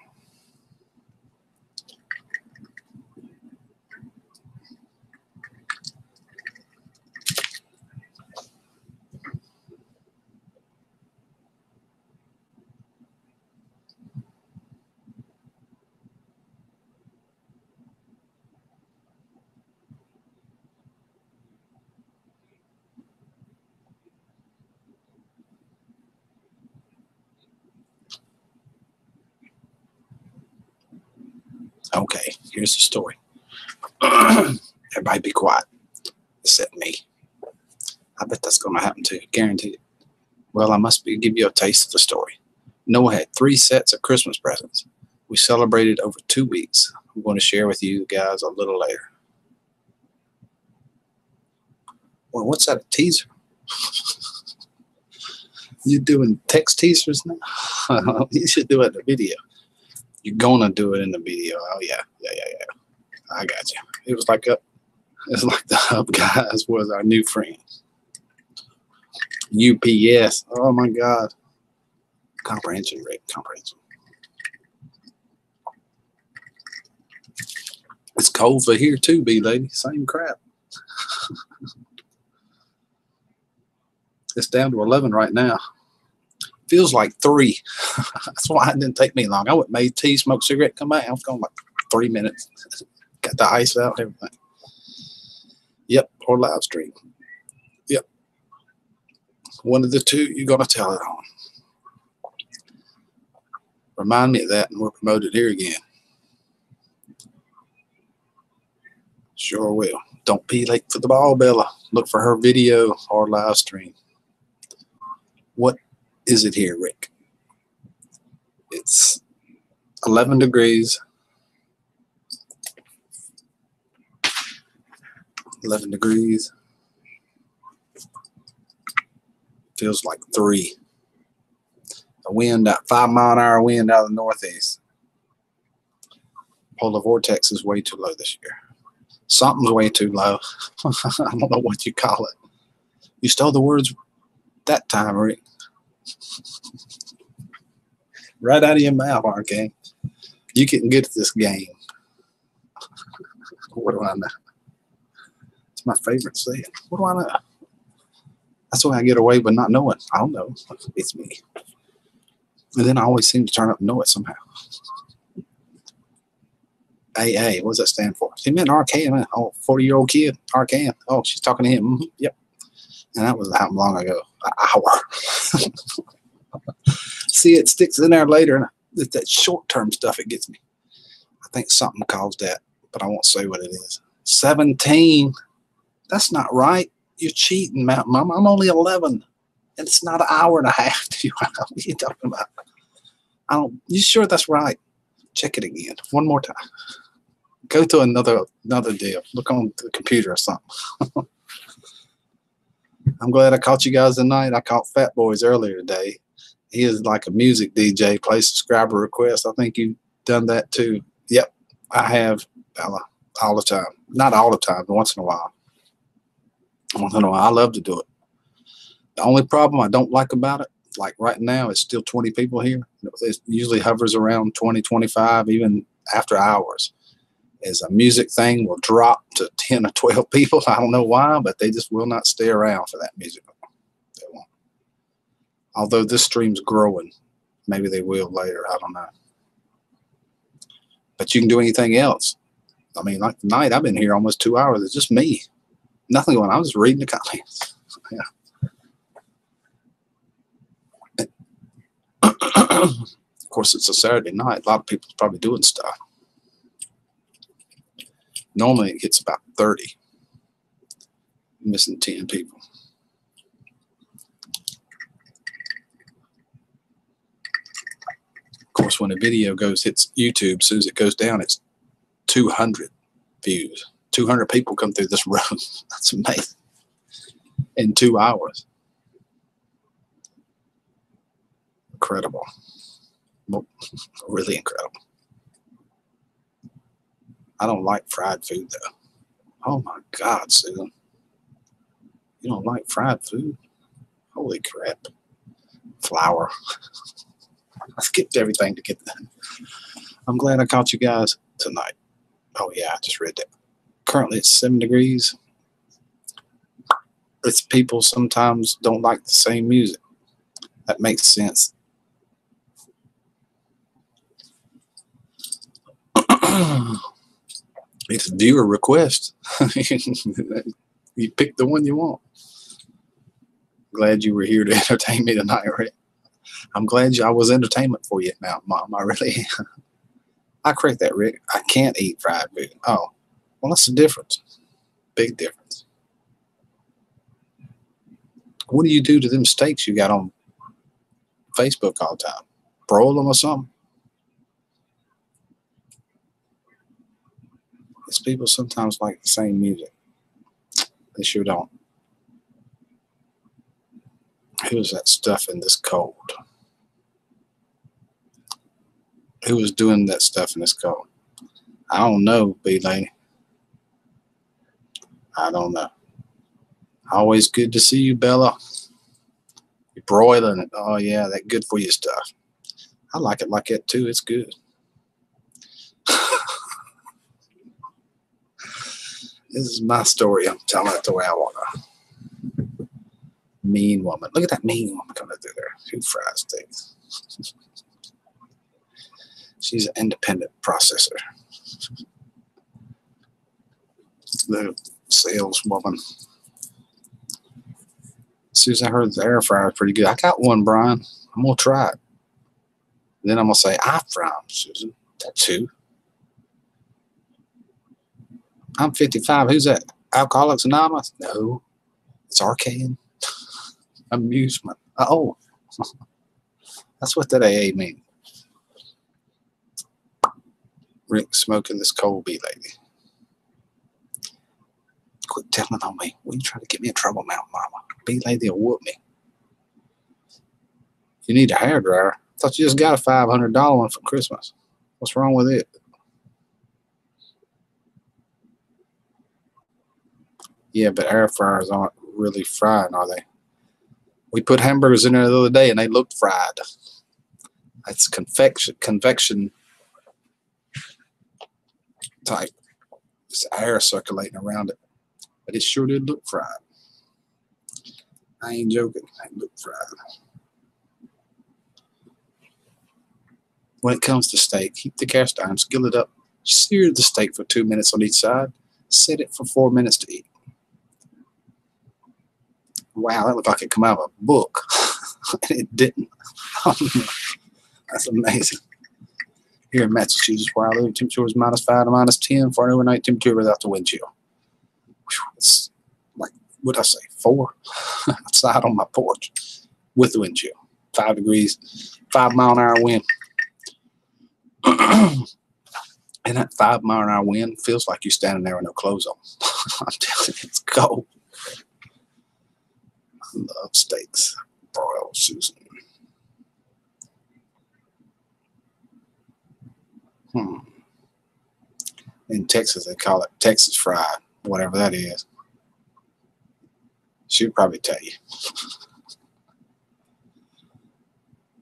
Okay, here's the story. Everybody be quiet. Except me. I bet that's going to happen to you. Guaranteed. Well, I must give you a taste of the story. Noah had 3 sets of Christmas presents. We celebrated over 2 weeks. I'm going to share with you guys a little later. Well, what's that, a teaser? You doing text teasers now? You should do it in the video. You're going to do it in the video. Oh, yeah. I got you. It was like the Hub guys was our new friends. UPS. Oh, my God. Comprehension, Rick. Comprehension. It's cold for here, too, B-Lady. Same crap. It's down to 11 right now. Feels like 3. That's why it didn't take me long. I went made tea, smoked cigarette, come back. I was gone like 3 minutes. Got the ice out, everything. Yep, or live stream. Yep. One of the two you're going to tell it on. Remind me of that, and we'll promote it here again. Sure will. Don't be late for the ball, Bella. Look for her video or live stream. What is it here, Rick? It's 11 degrees. 11 degrees. Feels like 3. A wind, 5 mile an hour wind out of the northeast. Polar vortex is way too low this year. Something's way too low. I don't know what you call it. You stole the words that time, Rick. Right out of your mouth, RK. You getting good at this game. What do I know? It's my favorite saying. What do I know? That's why I get away with not knowing. I don't know. It's me. And then I always seem to turn up and know it somehow. AA, what does that stand for? He meant RK, man. Oh, 40-year-old kid, RK. Oh, she's talking to him. Mm-hmm. Yep. And that was how long ago? An hour. See, it sticks in there later, and it's that short-term stuff, it gets me. I think something caused that, but I won't say what it is. 17. That's not right. You're cheating, Mom. I'm only 11, and it's not an hour and a half. What are you talking about? You sure that's right? Check it again. One more time. Go to another deal. Look on the computer or something. I'm glad I caught you guys tonight. I caught Fat Boys earlier today. He is like a music DJ, play subscriber request. I think you've done that too. Yep, I have, Bella, all the time. Not all the time, but once in a while. Once in a while, I love to do it. The only problem I don't like about it, like right now, it's still 20 people here. It usually hovers around 20, 25, even after hours. Is a music thing will drop to 10 or 12 people. I don't know why, but they just will not stay around for that music. They won't. Although this stream's growing, maybe they will later. I don't know. But you can do anything else. I mean, like tonight, I've been here almost 2 hours. It's just me. Nothing going on. I'm just reading the comments. Yeah. Of course, it's a Saturday night. A lot of people's probably doing stuff. Normally, it gets about 30. Missing 10 people. Of course, when a video hits YouTube, as soon as it goes down, it's 200 views. 200 people come through this room. That's amazing. In 2 hours. Incredible. Well, really incredible. I don't like fried food, though. Oh, my God, Susan. You don't like fried food? Holy crap. Flour. I skipped everything to get that. I'm glad I caught you guys tonight. Oh, yeah, I just read that. Currently, it's 7 degrees. It's people sometimes don't like the same music. That makes sense. It's viewer request. You pick the one you want. Glad you were here to entertain me tonight, right? I'm glad I was entertainment for you now, Mom. I really am. I correct that, Rick. I can't eat fried food. Oh, well, that's the difference. Big difference. What do you do to them steaks you got on Facebook all the time? Broil them or something? These people sometimes like the same music. They sure don't. Who's that stuff in this cold? Who was doing that stuff in this cold? I don't know, B-Lady. I don't know. Always good to see you, Bella. You're broiling it. Oh, yeah, that good for you stuff. I like it like that, too. It's good. This is my story. I'm telling it the way I want to. Mean woman. Look at that mean woman coming through there. Who fries steaks? She's an independent processor. The saleswoman. As soon as I heard the air fryer is pretty good. I got one, Brian. I'm going to try it. Then I'm going to say, I fry them, Susan. That's who. I'm 55. Who's that? Alcoholics Anonymous? No. It's Arcane. Amusement. Oh. That's what that AA means. Rick smoking this cold bee lady. Quit telling on me. What are you trying to get me in trouble now, Mama? Bee lady will whoop me. You need a hairdryer. I thought you just got a $500 one for Christmas. What's wrong with it? Yeah, but air fryers aren't really frying, are they? We put hamburgers in there the other day and they looked fried. It's convection type. It's air circulating around it. But it sure did look fried. I ain't joking. It looked fried. When it comes to steak, heat the cast iron, skillet up, sear the steak for 2 minutes on each side, set it for 4 minutes to eat. Wow, that looked like it come out of a book. And it didn't. That's amazing. Here in Massachusetts, where I live, temperature was -5 to -10 for an overnight temperature without the wind chill. It's like, what did I say, 4 outside on my porch with the wind chill. 5 degrees, 5 mile an hour wind. And that 5 mile an hour wind feels like you're standing there with no clothes on. I'm telling you, it's cold. I love steaks. Broiled Susan. In Texas, they call it Texas fried, whatever that is. She'll probably tell you.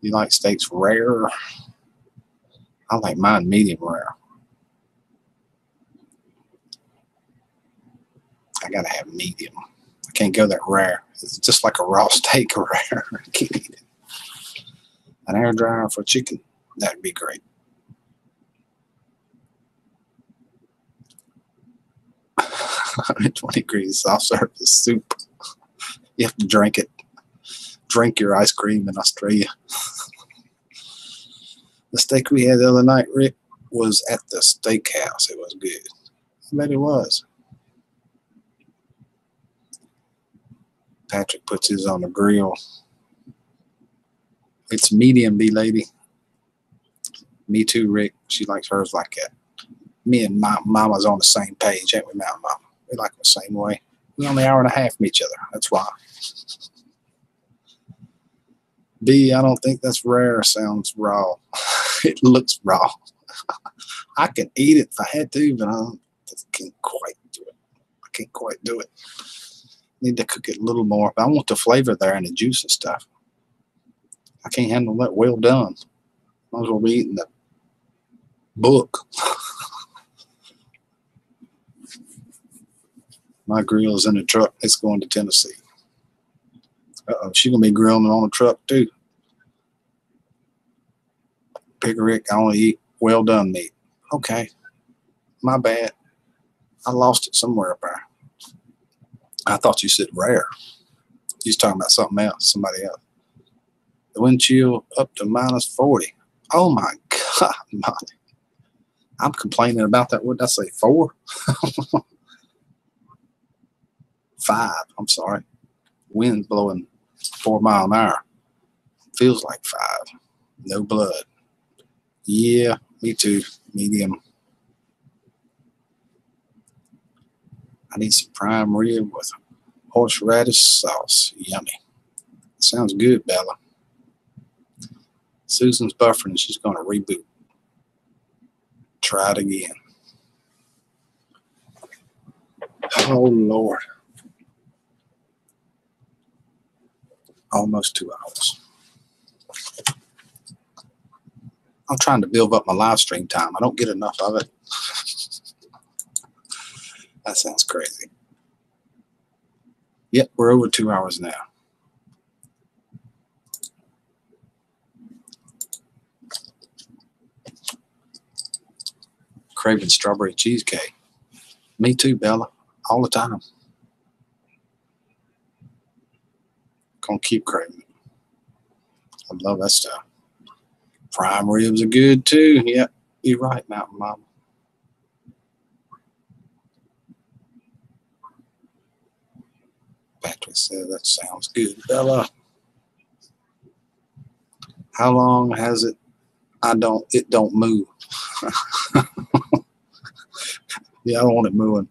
You like steaks rare? I like mine medium rare. I gotta have medium. I can't go that rare. It's just like a raw steak rare. I can't eat it. An air dryer for chicken, that'd be great. 120 degrees soft serve is soup. You have to drink it. Drink your ice cream in Australia. The steak we had the other night, Rick, was at the steakhouse. It was good. I bet it was. Patrick puts his on the grill. It's medium, B-lady. Me too, Rick. She likes hers like that. Me and my mama's on the same page, ain't we, Mama? We like them the same way. We only an hour and a half from each other. That's why. B, I don't think that's rare. Sounds raw. It looks raw. I can eat it if I had to, but I can't quite do it. I can't quite do it. Need to cook it a little more. But I want the flavor there and the juice and stuff. I can't handle that well done. Might as well be eating the book. My grill's in the truck. It's going to Tennessee. Uh-oh, she's going to be grilling on the truck too. Pick Rick, I only eat well done meat. Okay, my bad. I lost it somewhere up there. I thought you said rare. You was talking about something else, somebody else. The wind chill up to -40. Oh my God, Molly. I'm complaining about that. What did I say, 4? 5, I'm sorry. Wind blowing 4 mile an hour. Feels like 5. No blood. Yeah, me too. Medium. I need some prime rib with horseradish sauce. Yummy. Sounds good, Bella. Susan's buffering. She's going to reboot. Try it again. Oh, Lord. Almost 2 hours. I'm trying to build up my live stream time. I don't get enough of it. That sounds crazy. Yep, we're over 2 hours now. Craving strawberry cheesecake. Me too, Bella. All the time. Gonna keep craving it. I love that stuff. Prime ribs are good too. Yep, you're right, Mountain Mama. Patrick said that sounds good, Bella. How long has it? It don't move. Yeah, I don't want it moving.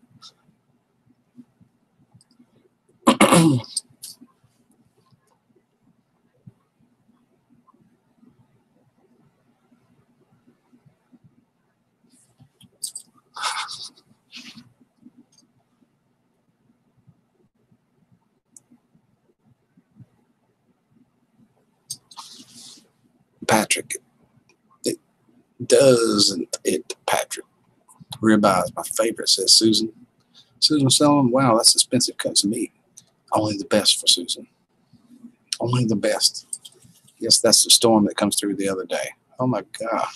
Patrick, Doesn't it, Patrick? Ribeye is my favorite, says Susan. Susan selling, wow, that's expensive cuts of meat. Only the best for Susan. Only the best. Yes, that's the storm that comes through the other day. Oh my God.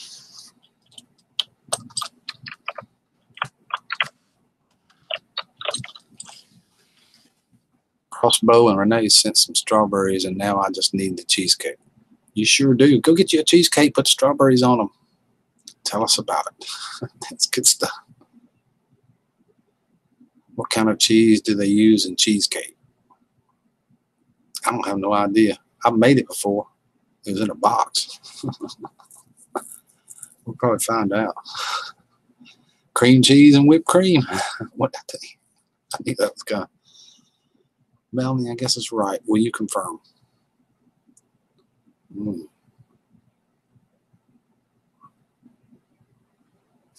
Crossbow and Renee sent some strawberries, and now I just need the cheesecake. You sure do. Go get you a cheesecake, put strawberries on them. Tell us about it. That's good stuff. What kind of cheese do they use in cheesecake? I don't have no idea. I've made it before. It was in a box. We'll probably find out. Cream cheese and whipped cream. What did I tell you? I knew that was gone. Melanie, I guess it's right. Will you confirm?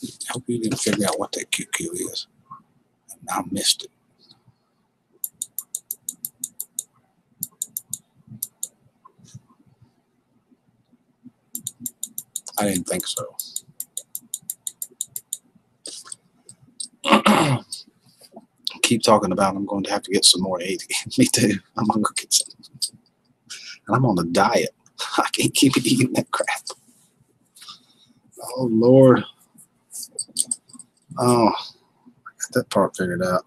I hope you didn't figure out what that QQ is. I missed it. I didn't think so. Keep talking about it. I'm going to have to get some more to eat. Me too. I'm going to go get some. And I'm on a diet. I can't keep eating that crap. Oh, Lord. Oh, I got that part figured out.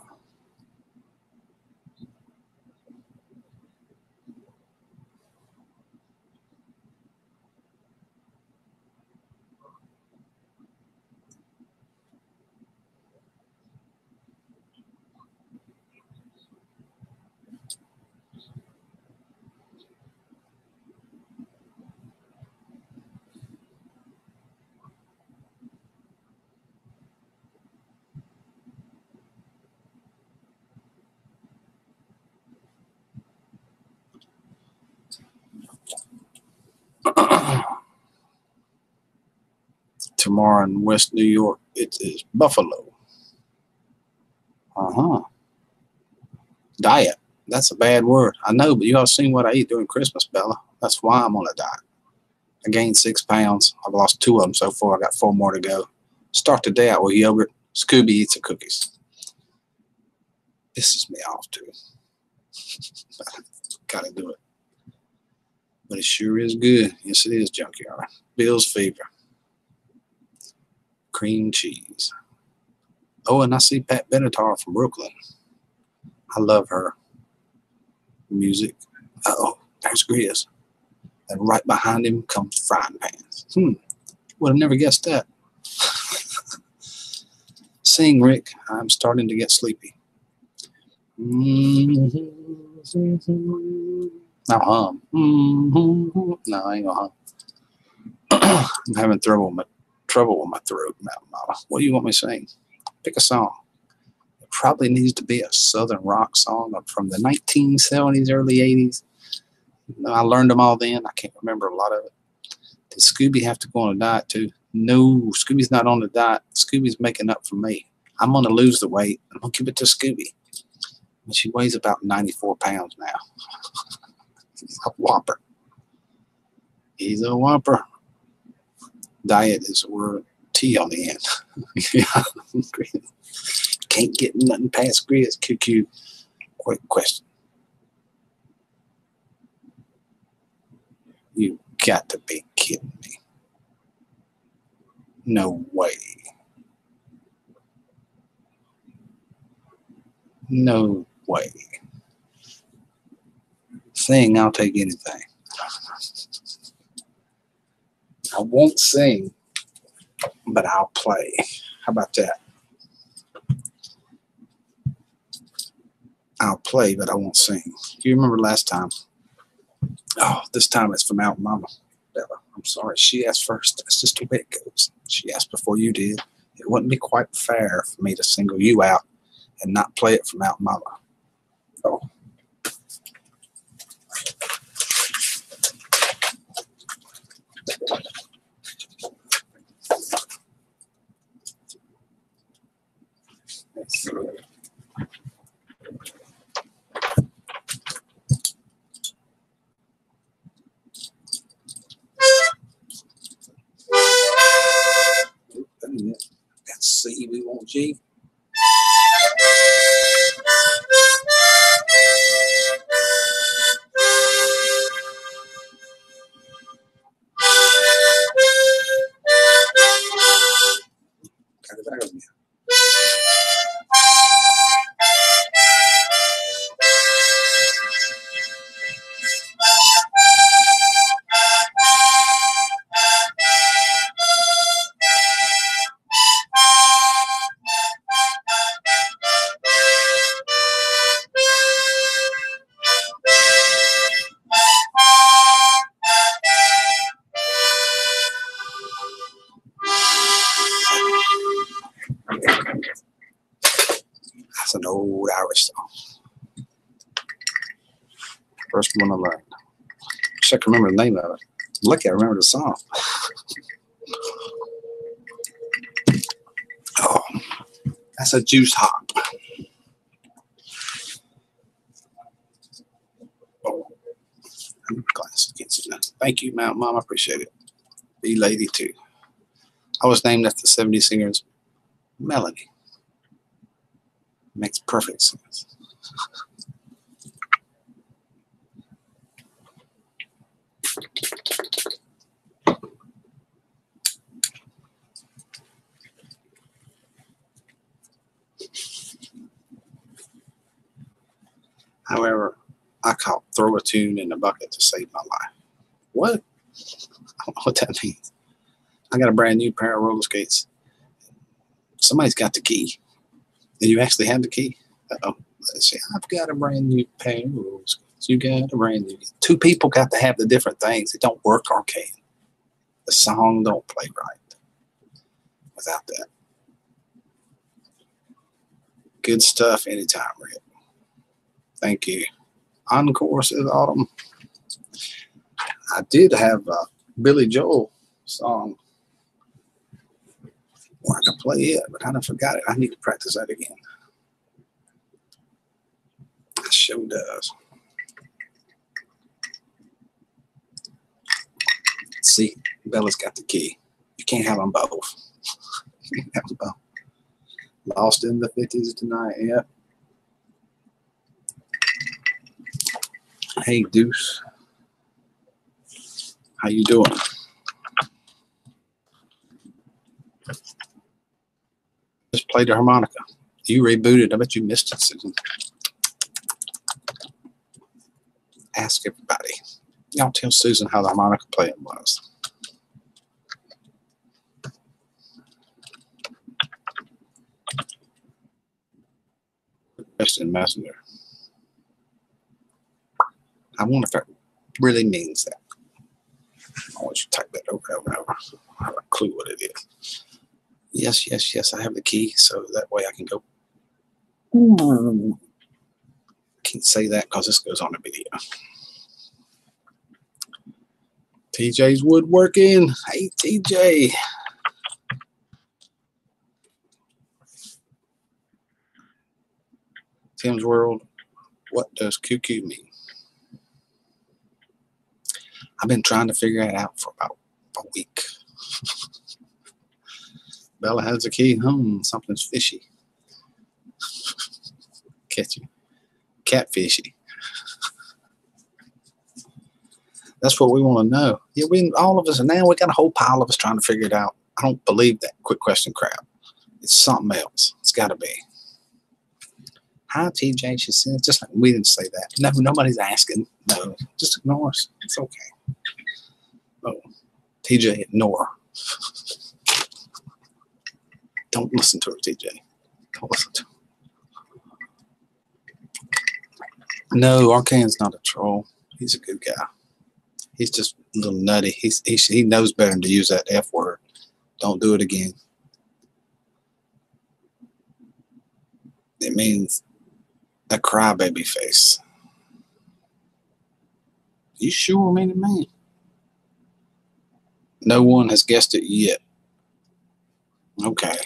Tomorrow in West New York, it is Buffalo. Diet. That's a bad word. I know, but you all seen what I eat during Christmas, Bella. That's why I'm on a diet. I gained 6 pounds. I've lost 2 of them so far. I got 4 more to go. Start the day out with yogurt. Scooby eats the cookies. Pisses me off too. Gotta do it. But it sure is good. Yes, it is, Junkyard. Bill's Fever. Cream cheese. Oh, and I see Pat Benatar from Brooklyn. I love her music. Uh-oh, there's Grizz. And right behind him comes Frying Pans. Would have never guessed that. Sing, Rick. I'm starting to get sleepy. Now hum. No, I ain't gonna hum. I'm having trouble with my throat. What do you want me to sing? Pick a song. It probably needs to be a Southern rock song from the 1970s, early 80s. I learned them all then. I can't remember a lot of it. Did Scooby have to go on a diet too? No, Scooby's not on the diet. Scooby's making up for me. I'm going to lose the weight. I'm going to give it to Scooby. She weighs about 94 pounds now. He's a whopper. He's a whopper. Diet is a word. T on the end. Can't get nothing past Grizz. QQ. Quick question. You got to be kidding me. No way. No way. Sing, I'll take anything. I won't sing, but I'll play. How about that? I'll play, but I won't sing. Do you remember last time? Oh, this time it's from Out Mama. Bella, I'm sorry. She asked first. That's just the way it goes. She asked before you did. It wouldn't be quite fair for me to single you out and not play it from Out Mama. Oh. Let's see. Got C, we want G. Got it out of me. That's an old Irish song. First one I learned. Wish I can remember the name of it. Lucky I remember the song. Oh, that's a juice hop. Oh, glass against it. Thank you, Mount Mom. I appreciate it. Be lady too. I was named after the 70s singer's Melanie. Makes perfect sense. However, I caught throw a tune in the bucket to save my life. What? I don't know what that means. I got a brand new pair of roller skates. Somebody's got the key. And you actually have the key? Uh-oh. Let's see. I've got a brand new pair of roller skates. You got a brand new. Two people got to have the different things. It don't work arcade. The song don't play right without that. Good stuff anytime, Rick. Thank you. Encore says Autumn. I did have a Billy Joel song. Well, I can play it, but I done forgot it. I need to practice that again. It sure does. See, Bella's got the key. You can't have them both. You can't have them both. Lost in the 50s tonight, yeah. Hey, Deuce. How you doing? Just played the harmonica. You rebooted. I bet you missed it, Susan. Ask everybody. Y'all tell Susan how the harmonica playing was. Question Messenger. I wonder if it really means that. I want you to type that over and over and over. I have a clue what it is. Yes, yes, yes, I have the key, so that way I can go. I can't say that because this goes on the video. TJ's woodworking. Hey, TJ. Tim's World. What does QQ mean? I've been trying to figure it out for about a week. Bella has the key. Something's fishy. Catch you. Catfishy. That's what we want to know. Yeah, all of us, and now we got a whole pile of us trying to figure it out. I don't believe that quick question crap. It's something else. It's got to be. Hi, TJ. She said, just like we didn't say that. No, nobody's asking. No, just ignore us. It's okay. Oh, TJ, ignore. Don't listen to her, TJ. Don't listen to her. No, Arcane's not a troll. He's a good guy. He's just a little nutty. He knows better than to use that F word. Don't do it again. It means a crybaby face. You sure mean it, man? No one has guessed it yet. Okay.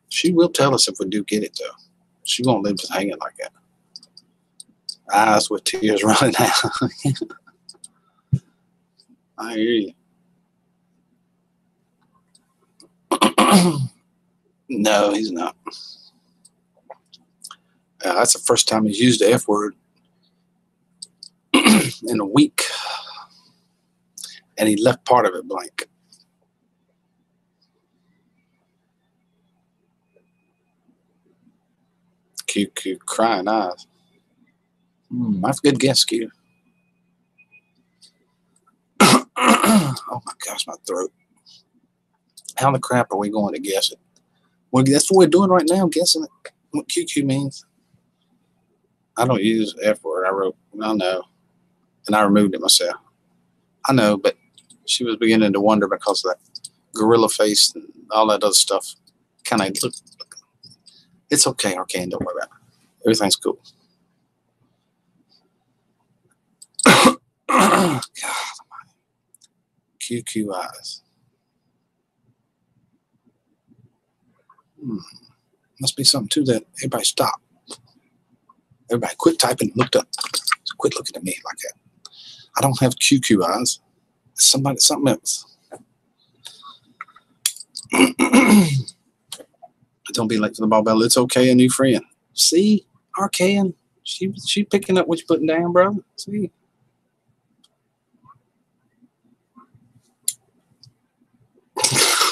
She will tell us if we do get it, though. She won't leave us hanging like that. Eyes with tears running out. I hear you. No, he's not. That's the first time he's used the F word in a week. And he left part of it blank. QQ, crying eyes. That's a good guess, Q. Oh my gosh, my throat. How the crap are we going to guess it? Well, that's what we're doing right now, guessing it. What QQ means. I don't use F word. I wrote, I know. And I removed it myself. I know, but she was beginning to wonder because of that gorilla face and all that other stuff. Kind of look. It's okay, Arcane. Don't worry about it. Everything's cool. God, QQ eyes. Must be something to that. Everybody stop. Everybody quit typing. Looked up. Quit looking at me like that. I don't have QQ eyes. It's something else. Don't be late for the ball bell. It's okay, a new friend. See, Arcane. She picking up what you're putting down, brother. See.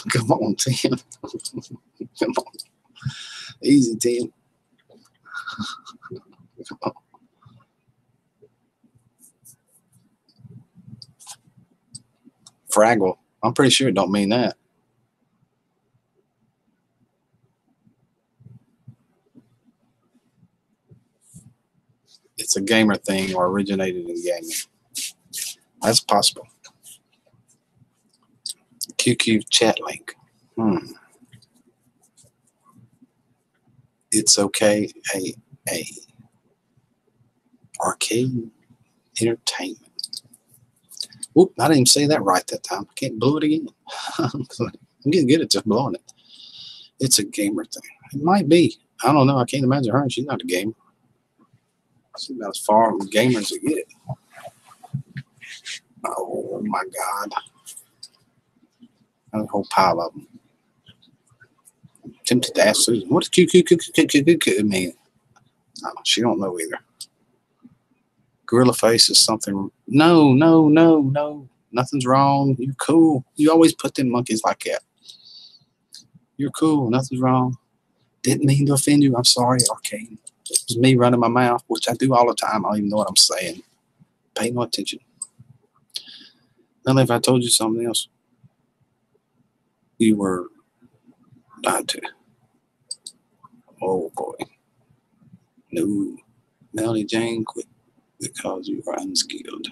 Come on, Tim. Come on. Easy, Tim. Come on. Fraggle. I'm pretty sure it don't mean that. It's a gamer thing or originated in gaming. That's possible. QQ chat link. It's okay. A arcade entertainment. Oop, I didn't even say that right that time. I can't blow it again. I'm getting good at just blowing it. It's a gamer thing. It might be. I don't know. I can't imagine her. She's not a gamer. She's about as far from gamers as get it. Oh my God. A whole pile of them. Tempted to ask Susan, what does QQ mean? Oh, she don't know either. Gorilla face is something. No. Nothing's wrong. You're cool. You always put them monkeys like that. You're cool. Nothing's wrong. Didn't mean to offend you. I'm sorry, Arcane. It was me running my mouth, which I do all the time. I don't even know what I'm saying. Pay no attention. Now, if I told you something else, you were not to. Oh boy. No. Melanie Jane quit because you are unskilled.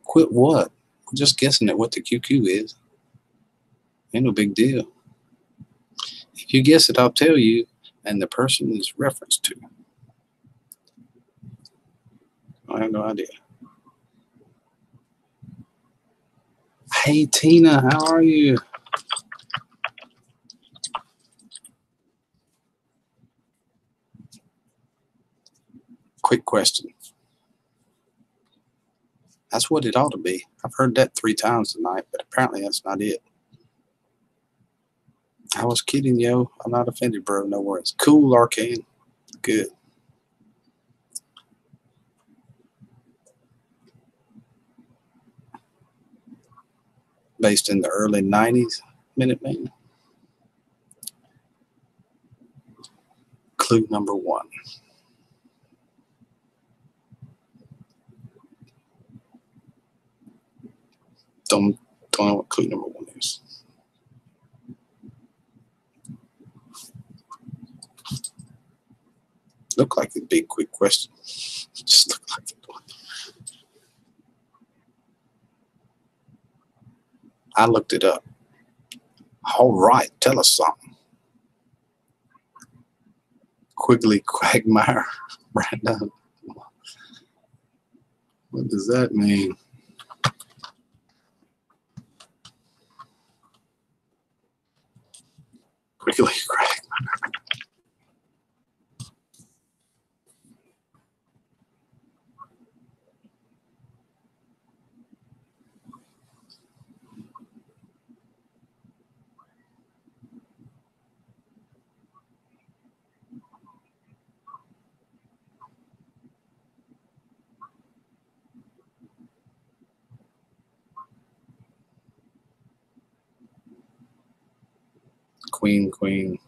Quit what? I'm just guessing at what the QQ is. Ain't no big deal. If you guess it, I'll tell you, and the person is referenced to. I have no idea. Hey, Tina, how are you? Quick question. That's what it ought to be. I've heard that 3 times tonight, but apparently that's not it. I was kidding, yo. I'm not offended, bro. No worries. Cool, Arcane. Good. Based in the early 90s, Minuteman. Clue number 1. Don't know what clue number 1 is. Look like a big, quick question. Just look like it. I looked it up. All right, tell us something. Quigley Quagmire. Brandon. What does that mean? Quigley Quagmire. Queen, queen.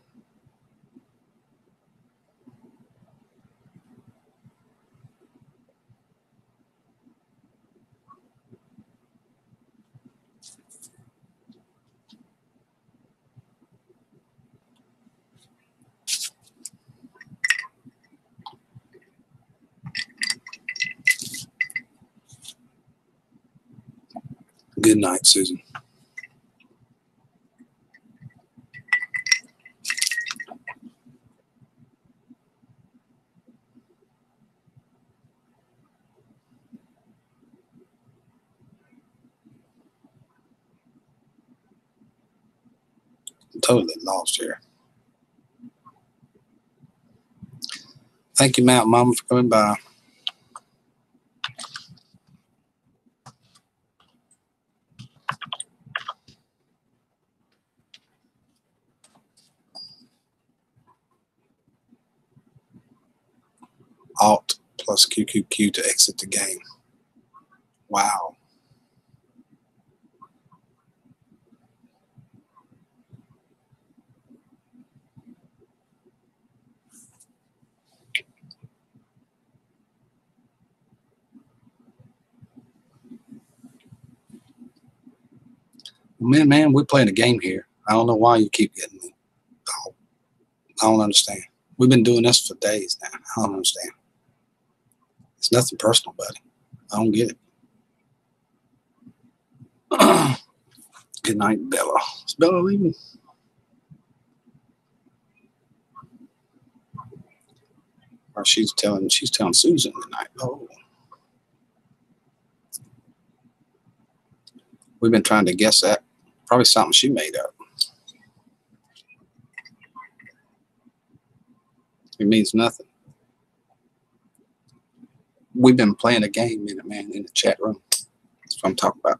Good night, Susan. I'm totally lost here. Thank you, Mountain Mama, for coming by. Alt plus QQQ to exit the game. Wow. Man, we're playing a game here. I don't know why you keep getting me. I don't understand. We've been doing this for days now. I don't understand. It's nothing personal, buddy. I don't get it. Good night, Bella. Is Bella leaving? Or she's telling Susan tonight. Oh. We've been trying to guess that. Probably something she made up. It means nothing. We've been playing a game, man, in the chat room. That's what I'm talking about.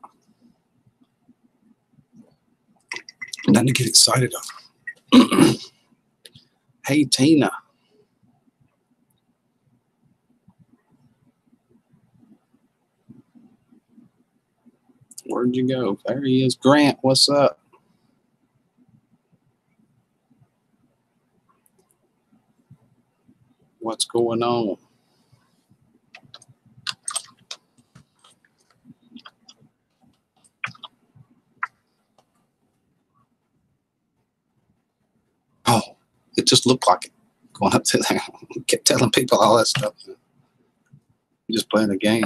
Nothing to get excited of. Hey, Tina. Where'd you go? There he is. Grant, what's up? What's going on? Oh, it just looked like it. Going up to there. Kept telling people all that stuff. I'm just playing a game.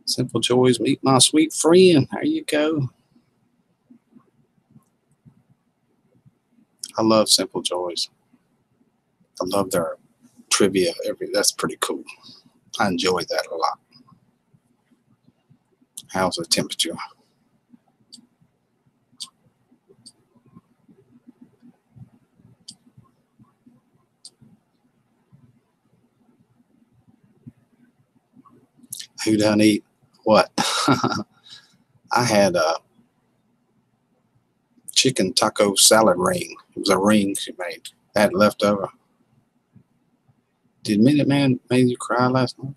Simple joys, meet my sweet friend. There you go. I love Simple Joys. I love their trivia. That's pretty cool. I enjoy that a lot. How's the temperature? Who done eat what? I had a chicken taco salad ring. It was a ring she made. I had left over. Did Minute Man made you cry last night?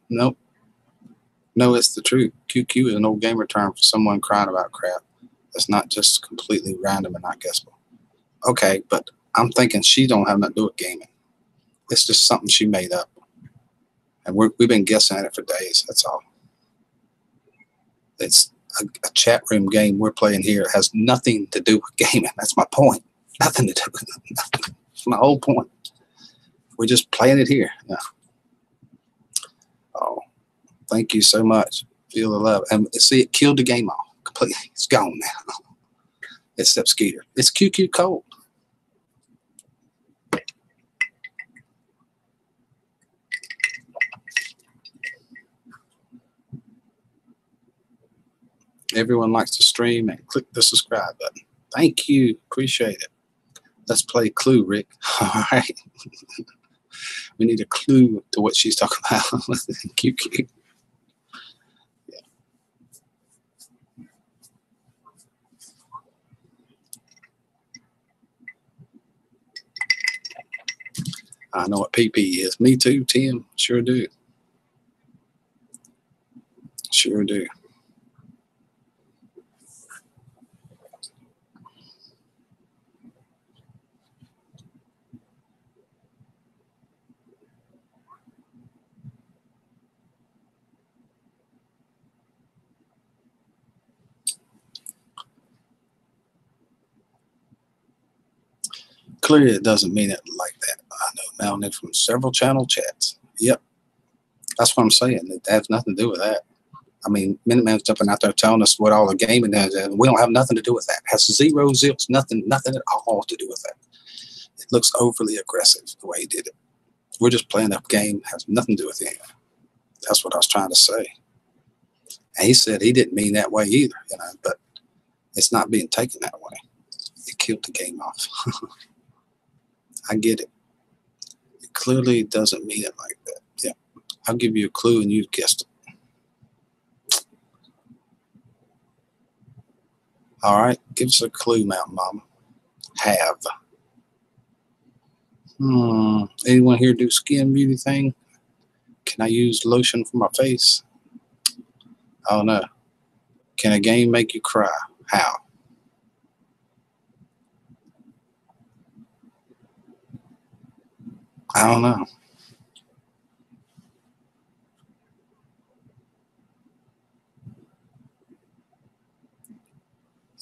Nope. No, it's the truth. QQ is an old gamer term for someone crying about crap. That's not just completely random and not guessable. Okay, but I'm thinking she don't have nothing to do with gaming. It's just something she made up. And we've been guessing at it for days. That's all. It's a chat room game we're playing here. It has nothing to do with gaming. That's my point. Nothing to do with it. Nothing. That's my whole point. We're just playing it here. Yeah. Oh, thank you so much. Feel the love. And see, it killed the game off completely. It's gone now. Except Skeeter. It's QQ cold. Everyone likes to stream and click the subscribe button. Thank you. Appreciate it. Let's play Clue, Rick. All right. We need a clue to what she's talking about. QQ. Yeah. I know what PP is. Me too, Tim. Sure do. Sure do. Clearly, it doesn't mean it like that. I know now and from several channel chats. Yep. That's what I'm saying. It has nothing to do with that. I mean, Minuteman's jumping out there telling us what all the gaming is, and we don't have nothing to do with that. It has zero zilch, nothing at all to do with that. It looks overly aggressive the way he did it. We're just playing a game, has nothing to do with it. That's what I was trying to say. And he said he didn't mean that way either, but it's not being taken that way. It killed the game off. I get it. It clearly doesn't mean it like that. Yeah. I'll give you a clue and you guessed it. All right, give us a clue, Mountain Mama. Have. Anyone here do skin beauty thing? Can I use lotion for my face? I don't know. Can a game make you cry? How? I don't know.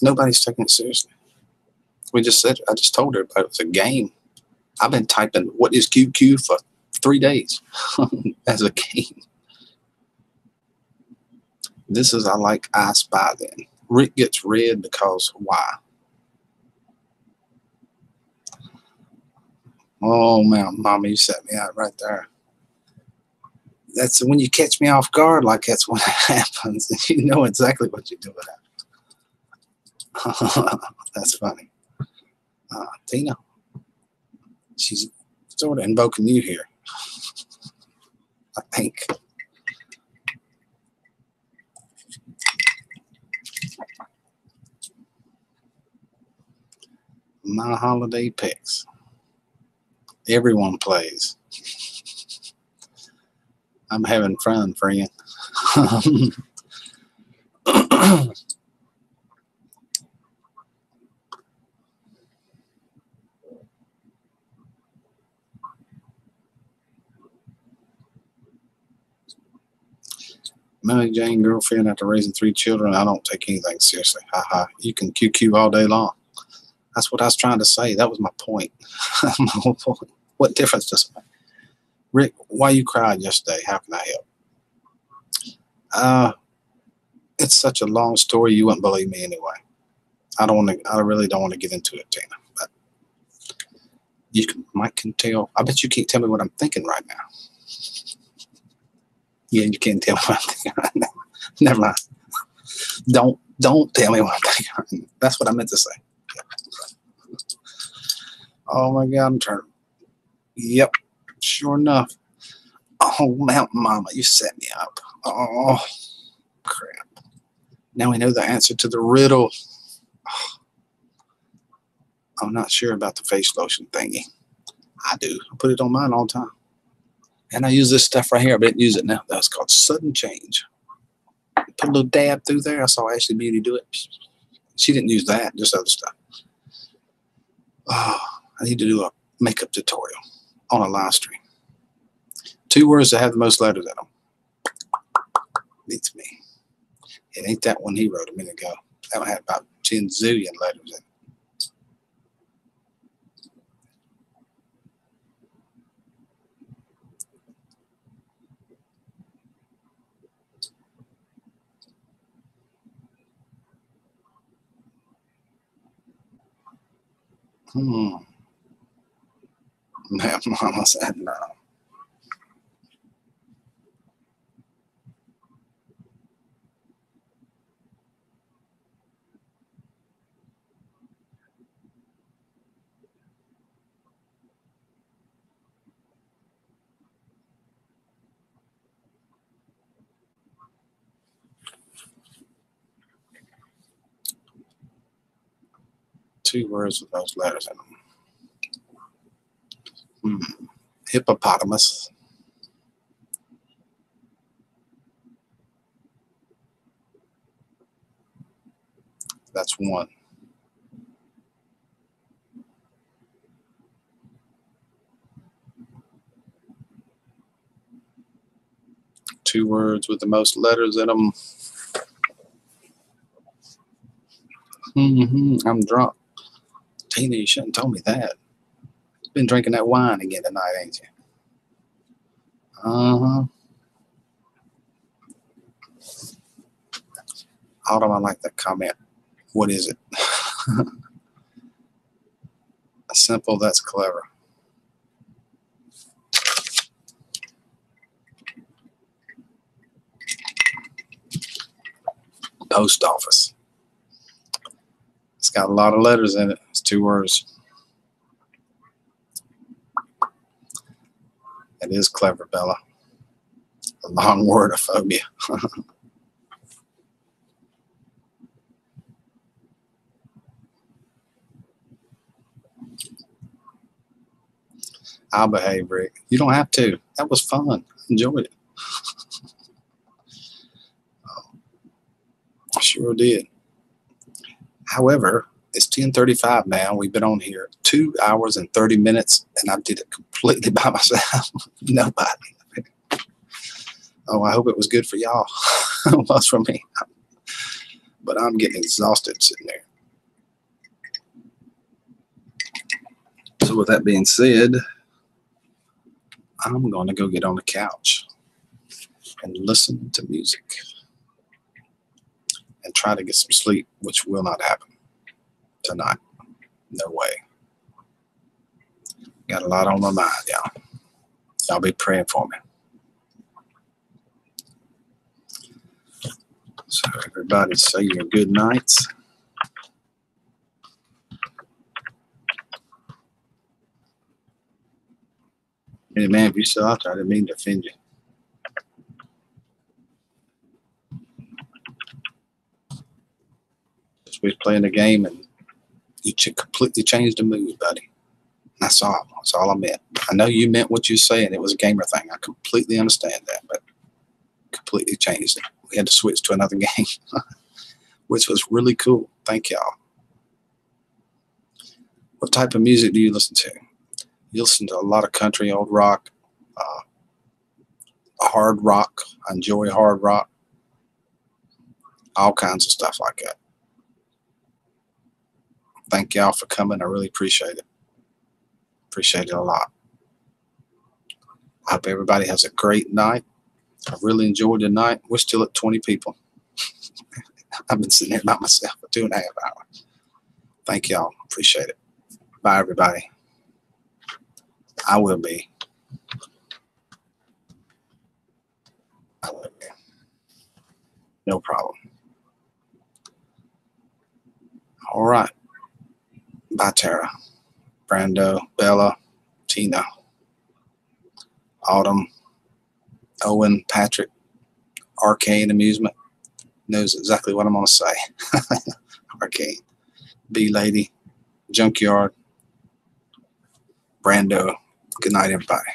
Nobody's taking it seriously. We just said, I just told everybody it was a game. I've been typing what is QQ for 3 days as a game. This is I like I Spy then. Rick gets red because why? Oh, man, Mama, you set me out right there. That's when you catch me off guard like that's when it happens. And you know exactly what you're doing. That's funny. Tina, she's sort of invoking you here, I think. My holiday picks. Everyone plays. I'm having fun, friend. Mary Jane girlfriend after raising 3 children. I don't take anything seriously. Haha. You can QQ all day long. That's what I was trying to say. That was my point. My whole point. What difference does it make? Rick, why you cried yesterday? How can I help? It's such a long story. You wouldn't believe me anyway. I really don't want to get into it, Tina. But you can tell. I bet you can't tell me what I'm thinking right now. Yeah, you can't tell me what I'm thinking right now. Never mind. Don't tell me what I'm thinking right now. That's what I meant to say. Oh my God, I'm turning. Yep, sure enough. Oh, Mountain Mama, you set me up. Oh, crap. Now we know the answer to the riddle. I'm not sure about the face lotion thingy. I do. I put it on mine all the time. And I use this stuff right here. I didn't use it now. That's called Sudden Change. Put a little dab through there. I saw Ashley Beauty do it. She didn't use that, just other stuff. Oh, I need to do a makeup tutorial on a live stream. 2 words that have the most letters in them. Beats me. It ain't that one he wrote a minute ago. That one had about 10 zillion letters in it. Mama said no. Two words with those letters in them. Hippopotamus. That's one. Two words with the most letters in them. I'm drunk. Tina, you shouldn't have told me that. Been drinking that wine again tonight, ain't you? Autumn, I like that comment. What is it? Simple, that's clever. Post office. It's got a lot of letters in it. It's two words. It is clever, Bella. A long word of phobia. I'll behave, Rick. You don't have to. That was fun. Enjoyed it. I sure did. However, it's 10:35 now. We've been on here 2 hours and 30 minutes, and I did it completely by myself. Nobody. Oh, I hope it was good for y'all. It was for me. But I'm getting exhausted sitting there. So with that being said, I'm going to go get on the couch and listen to music and try to get some sleep, which will not happen tonight. No way. Got a lot on my mind, y'all. Y'all be praying for me. So everybody say your good nights. Hey man, if you're still out there, I didn't mean to offend you. Just we was playing the game and you completely changed the mood, buddy. That's all. That's all I meant. I know you meant what you say, and it was a gamer thing. I completely understand that, but completely changed it. We had to switch to another game, which was really cool. Thank y'all. What type of music do you listen to? You listen to a lot of country, old rock, hard rock. I enjoy hard rock. All kinds of stuff like that. Thank y'all for coming. I really appreciate it. Appreciate it a lot. I hope everybody has a great night. I really enjoyed the night. We're still at 20 people. I've been sitting here by myself for 2.5 hours. Thank y'all. Appreciate it. Bye, everybody. I will be. I will be. No problem. All right. Bye, Tara. Brando, Bella, Tina, Autumn, Owen, Patrick, Arcane Amusement. Knows exactly what I'm going to say. Arcane. B-Lady, Junkyard, Brando. Good night, everybody.